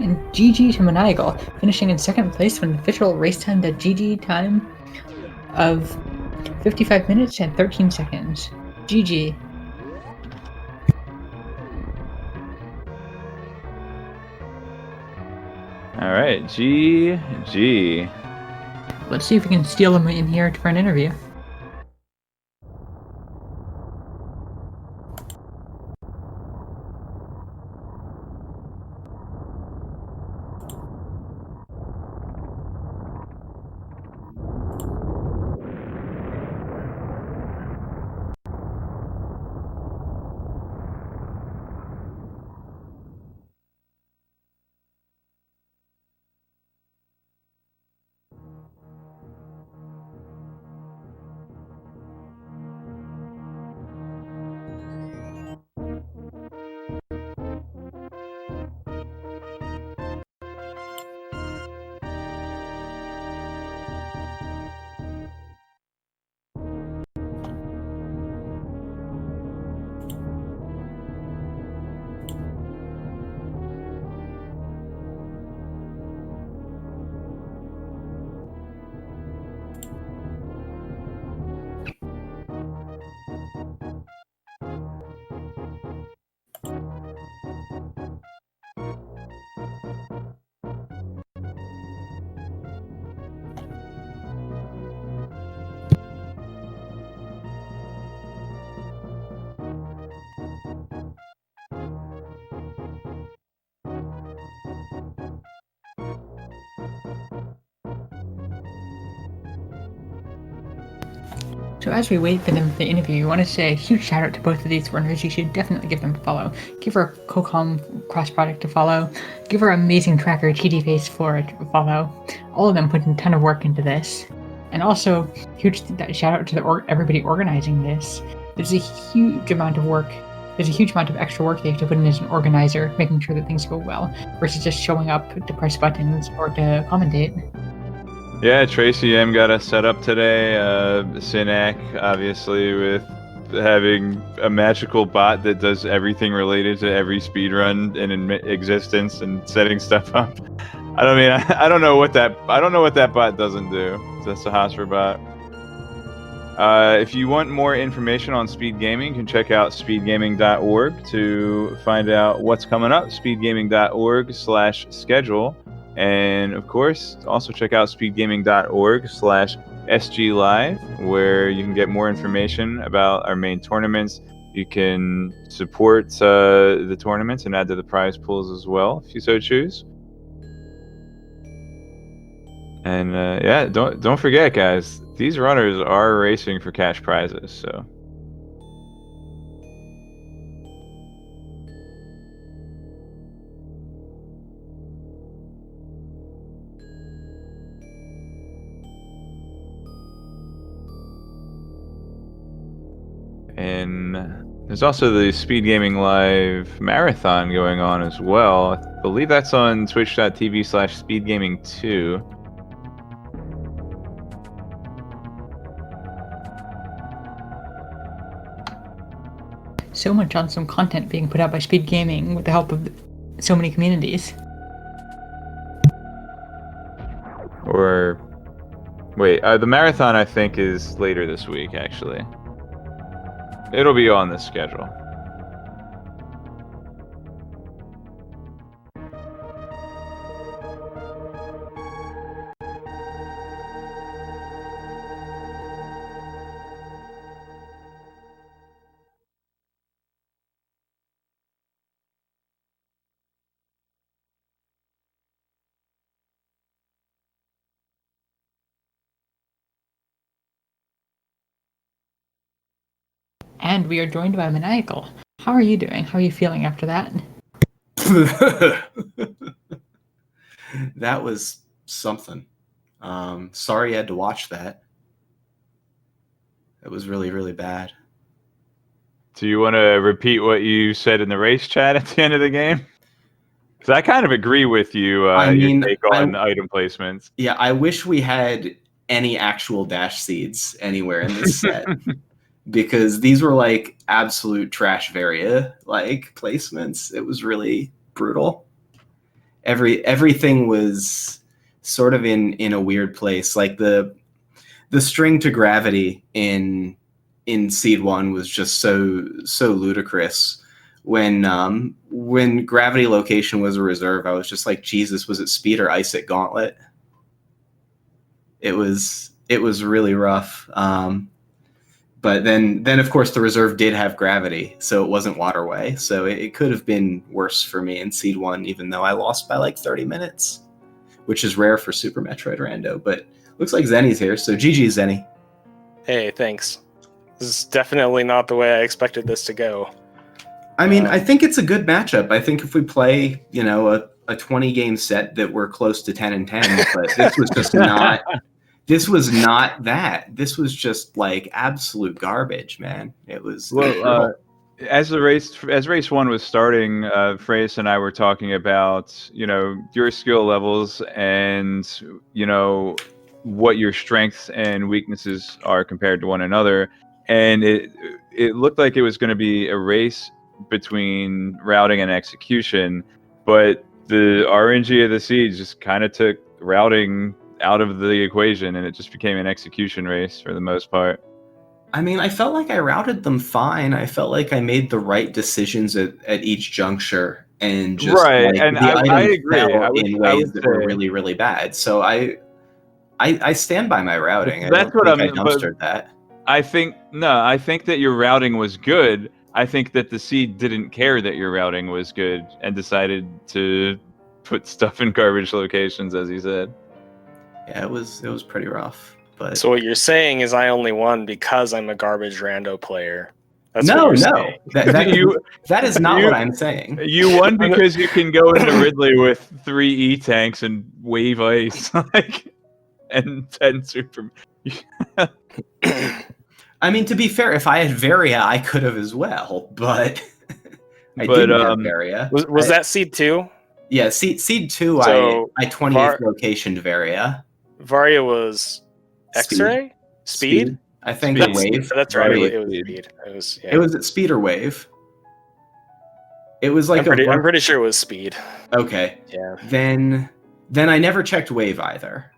And GG to Maniacal, finishing in second place with an official race time at GG time of 55 minutes and 13 seconds. GG. All right, GG. Let's see if we can steal him in here for an interview. So as we wait for them for the interview, we want to say a huge shout out to both of these runners. You should definitely give them a follow. Give our Cocom cross product a follow. Give our amazing tracker TD Face for a follow. All of them put a ton of work into this. And also, huge shout out to everybody organizing this. There's a huge amount of work. There's a huge amount of extra work they have to put in as an organizer, making sure that things go well, versus just showing up to press buttons or to commentate. Yeah, Tracy M got us set up today. Synac, obviously, with having a magical bot that does everything related to every speedrun in existence and setting stuff up. I don't know what that bot doesn't do. That's a Hosper bot. If you want more information on Speed Gaming, you can check out speedgaming.org to find out what's coming up. speedgaming.org/schedule. And of course, also check out speedgaming.org/SGLive, where you can get more information about our main tournaments. You can support the tournaments and add to the prize pools as well, if you so choose. And yeah, don't forget, guys, these runners are racing for cash prizes, so. And there's also the Speed Gaming Live marathon going on as well. I believe that's on twitch.tv/speedgaming2. So much awesome content being put out by Speed Gaming with the help of so many communities. Or wait, the marathon I think is later this week, actually. It'll be on the schedule. And we are joined by Maniacal. How are you doing? How are you feeling after that? That was something. Sorry you had to watch that. It was really, really bad. Do you want to repeat what you said in the race chat at the end of the game? Because I kind of agree with you. Your take on item placements. Yeah, I wish we had any actual dash seeds anywhere in this set. Because these were like absolute trash varia like placements. It was really brutal. everything was sort of in a weird place. Like the string to gravity in Seed 1 was just so ludicrous. When gravity location was a reserve, I was just like, Jesus, was it speed or ice at Gauntlet? It was really rough. But then of course the reserve did have gravity, so it wasn't waterway. So it could have been worse for me in Seed 1, even though I lost by like 30 minutes, which is rare for Super Metroid Rando. But looks like Zeni's here, so GG Zeni. Hey, thanks. This is definitely not the way I expected this to go. I mean, I think it's a good matchup. I think if we play, a 20 game set, that we're close to 10 and 10, but this was just not. This was not that. This was just like absolute garbage, man. It was. Well, as race 1 was starting, Freys and I were talking about, your skill levels and, what your strengths and weaknesses are compared to one another. And it looked like it was going to be a race between routing and execution, but the RNG of the Seeds just kind of took routing out of the equation, and it just became an execution race for the most part. I mean, I felt like I routed them fine. I felt like I made the right decisions at each juncture, and just right. Like, and the I agree. in ways that were really, really bad. So I stand by my routing. That's what I I'm. dumpstered that. I think that your routing was good. I think that the Seed didn't care that your routing was good and decided to put stuff in garbage locations, as he said. Yeah, it was pretty rough. But so what you're saying is I only won because I'm a garbage rando player. That's no. That is not what I'm saying. You won because you can go into Ridley with 3 E-tanks and wave ice, and 10 super. I mean, to be fair, if I had Varia, I could have as well, but I didn't have Varia. Was that Seed 2? Yeah, Seed 2, so I 20th locationed Varia. Varia was X-ray? Speed? I think Wave. That's right, it was Speed. It was at Speed or Wave. It was like I'm pretty sure it was Speed. Okay. Yeah. Then I never checked Wave either.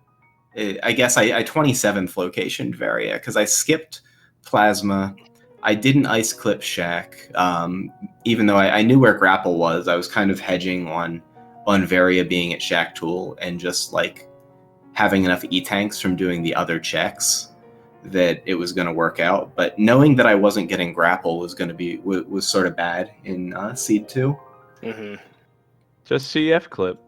I guess I 27th locationed Varia, because I skipped Plasma. I didn't ice clip Shack, even though I knew where Grapple was. I was kind of hedging on Varia being at Shack Tool and just like having enough E-tanks from doing the other checks that it was going to work out. But knowing that I wasn't getting Grapple was sort of bad in Seed 2. Mm-hmm. Just CF clip.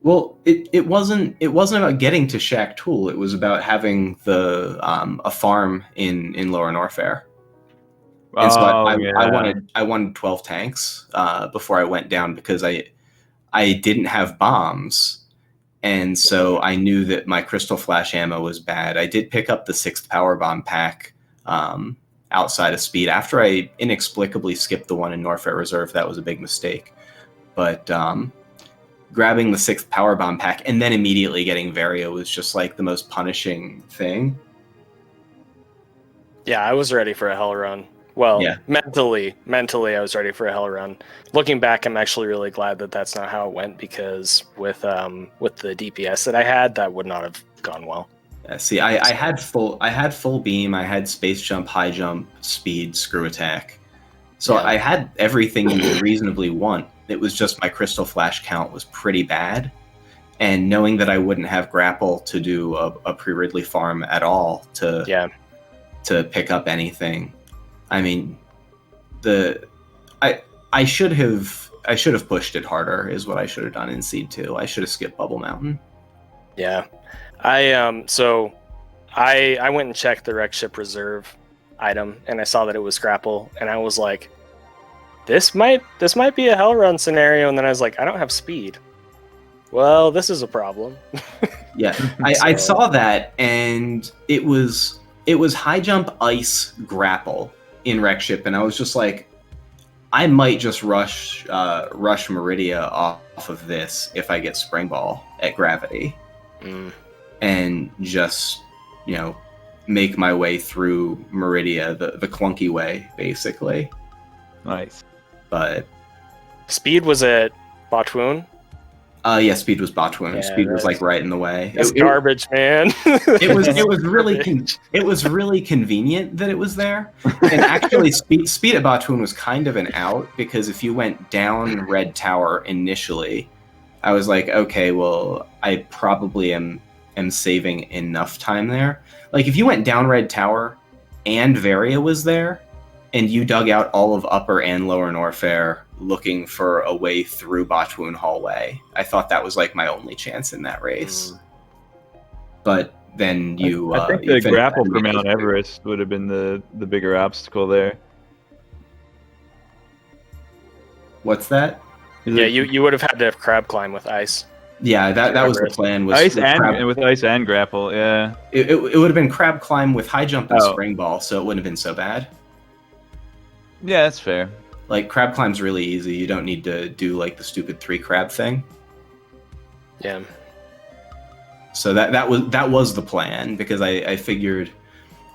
Well, it wasn't about getting to Shack Tool. It was about having a farm in Lower Norfair. And so I wanted 12 tanks before I went down, because I didn't have bombs, and so I knew that my Crystal Flash ammo was bad. I did pick up the 6th power bomb pack outside of Speed after I inexplicably skipped the one in Norfair Reserve. That was a big mistake, but grabbing the 6th power bomb pack and then immediately getting Varia was just like the most punishing thing. Yeah, I was ready for a hell run. Well, yeah. mentally, I was ready for a hell run. Looking back, I'm actually really glad that that's not how it went, because with the DPS that I had, that would not have gone well. Yeah, see, I had full beam, I had space jump, high jump, speed, screw attack. So yeah. I had everything you would reasonably want. It was just my Crystal Flash count was pretty bad, and knowing that I wouldn't have Grapple to do a pre-Ridley farm at all to pick up anything. I mean, I should have pushed it harder, is what I should have done in Seed 2. I should have skipped Bubble Mountain. Yeah. I went and checked the Wreck Ship Reserve item, and I saw that it was Grapple, and I was like, this might be a hell run scenario, and then I was like, I don't have speed. Well, this is a problem. Yeah. I saw that, and it was high jump, ice, grapple in Wreck Ship, and I was just like, I might just rush Meridia off of this if I get Spring Ball at Gravity, and just make my way through Meridia the clunky way, basically. Nice. But Speed was at Botwoon. Yeah, Speed was Botwoon. Yeah, Speed was like right in the way. It's garbage, man. It was really convenient that it was there. And actually, Speed at Botwoon was kind of an out, because if you went down Red Tower initially, I was like, okay, well, I probably am saving enough time there. Like, if you went down Red Tower and Varia was there, and you dug out all of Upper and Lower Norfair looking for a way through Botwoon Hallway, I thought that was like my only chance in that race. But then I think the grapple for Mount Everest would have been the bigger obstacle there. What's that? Yeah, you would have had to have crab climb with ice. Yeah, that was the plan. Was ice with ice and grapple. Yeah, it would have been crab climb with high jump and spring ball, so it wouldn't have been so bad. Yeah, that's fair. Like, crab climb's really easy. You don't need to do like the stupid 3 crab thing. Yeah. So that was the plan, because I figured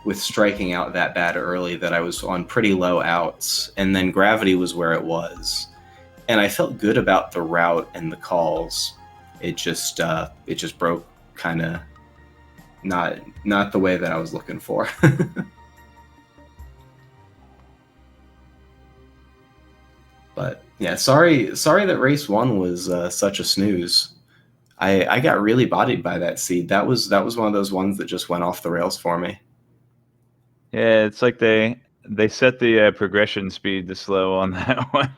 with striking out that bad early that I was on pretty low outs, and then gravity was where it was, and I felt good about the route and the calls. It just broke, kind of not the way that I was looking for. But yeah, sorry that race 1 was such a snooze. I got really bodied by that seed. That was one of those ones that just went off the rails for me. Yeah, it's like they set the progression speed to slow on that one.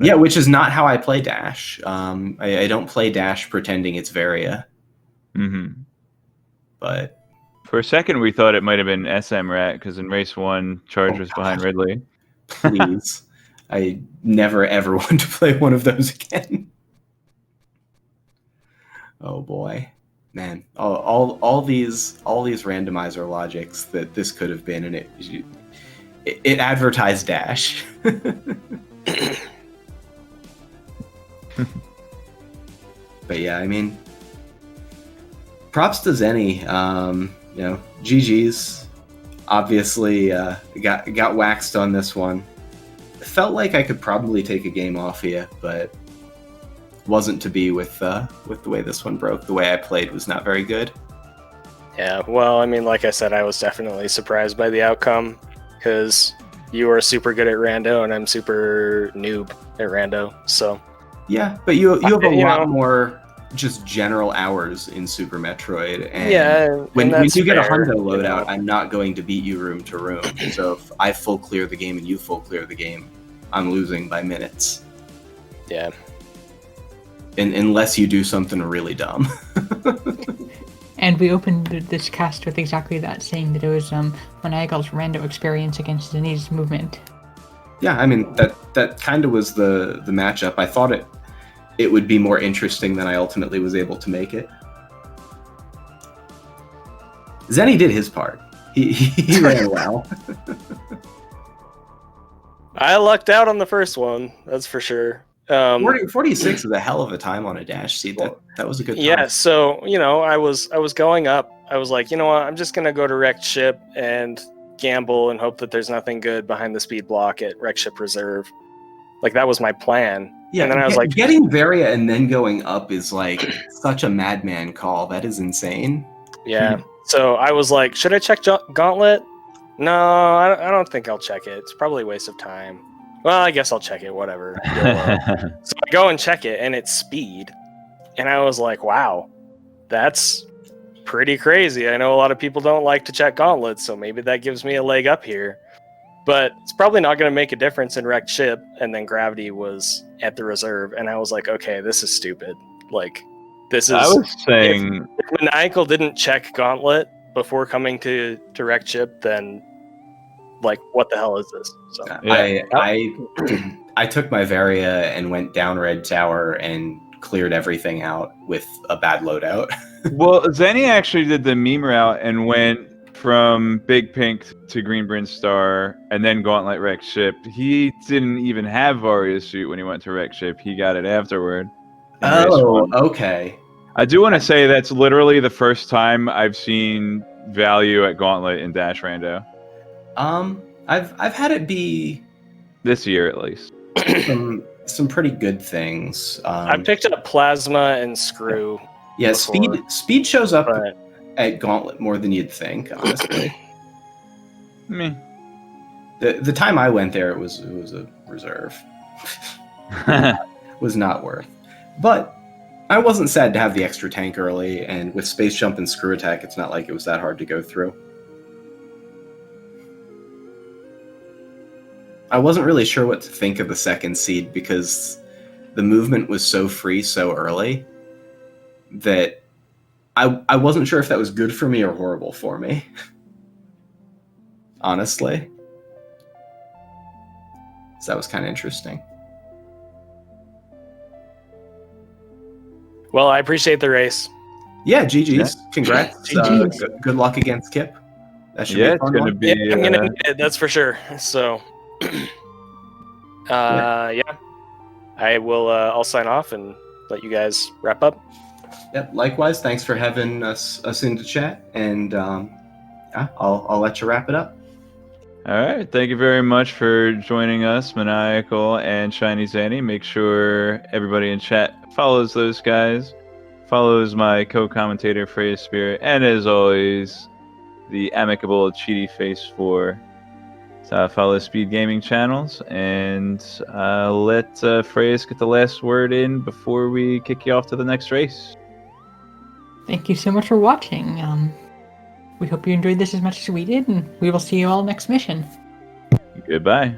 Yeah, which is not how I play Dash. I don't play Dash pretending it's Varia. Mm-hmm. But for a second, we thought it might have been SM Rat, because in race 1, Charge was behind Ridley. Please. I never ever want to play one of those again. Oh boy, man! All these randomizer logics that this could have been, and it advertised Dash. But yeah, I mean, props to Zeni. GG's. Obviously, got waxed on this one. Felt like I could probably take a game off of you, but wasn't to be with the way this one broke. The way I played was not very good. Yeah, well, I mean, like I said, I was definitely surprised by the outcome, because you are super good at rando and I'm super noob at rando. So yeah, but you have a lot more just general hours in Super Metroid, and when you get a hundo loadout, I'm not going to beat you room to room. So if I full clear the game and you full clear the game, I'm losing by minutes. Yeah. Unless you do something really dumb. And we opened this cast with exactly that, saying that it was Maniacal's rando experience against Zeni's movement. Yeah, I mean, that kind of was the matchup. I thought it would be more interesting than I ultimately was able to make it. Zeni did his part. He ran well. I lucked out on the first one, that's for sure. 46 is a hell of a time on a dash seed. That was a good time. Yeah, so I was going up. I was like, you know what, I'm just gonna go to wrecked ship and gamble and hope that there's nothing good behind the speed block at wrecked ship reserve. Like, that was my plan. Yeah, and then I was like, getting Varia and then going up is like such a madman call. That is insane. Yeah. So I was like, should I check Gauntlet? No, I don't think I'll check it. It's probably a waste of time. Well, I guess I'll check it, whatever. So I go and check it, and it's speed. And I was like, wow, that's pretty crazy. I know a lot of people don't like to check gauntlets, so maybe that gives me a leg up here. But it's probably not going to make a difference in wrecked ship. And then gravity was at the reserve, and I was like, okay, this is stupid. Like, this is... I was saying... If Maniacal didn't check gauntlet before coming to wrecked ship, then, like, what the hell is this? So yeah. I took my Varia and went down Red Tower and cleared everything out with a bad loadout. Well, Zeni actually did the meme route and went from Big Pink to Green Bryn Star and then Gauntlet Wrecked Ship. He didn't even have Varia's suit when he went to Wrecked Ship. He got it afterward. Oh, okay. I do want to say that's literally the first time I've seen value at Gauntlet in Dash Rando. I've had it be this year at least. some pretty good things. I picked up Plasma and Screw. Yeah, before, speed shows up but at Gauntlet more than you'd think, honestly. Me. The time I went there, it was a reserve. Was not worth. But I wasn't sad to have the extra tank early, and with Space Jump and Screw Attack, it's not like it was that hard to go through. I wasn't really sure what to think of the second seed because the movement was so free so early that I wasn't sure if that was good for me or horrible for me. Honestly. So that was kind of interesting. Well, I appreciate the race. Yeah, GG's. Yeah. Congrats. GG's. Good luck against Kip. That should be it's going to be... Yeah, I'm going to need it, that's for sure. So, yeah. I will, I'll sign off and let you guys wrap up. Yep, likewise. Thanks for having us into chat, and I'll let you wrap it up. All right. Thank you very much for joining us, Maniacal and ShinyZeni. Make sure everybody in chat follows those guys, follows my co-commentator, Freya Spirit, and as always, the amicable Cheaty Face 4. So follow SpeedGaming channels, and let Freya's get the last word in before we kick you off to the next race. Thank you so much for watching. We hope you enjoyed this as much as we did, and we will see you all next mission. Goodbye.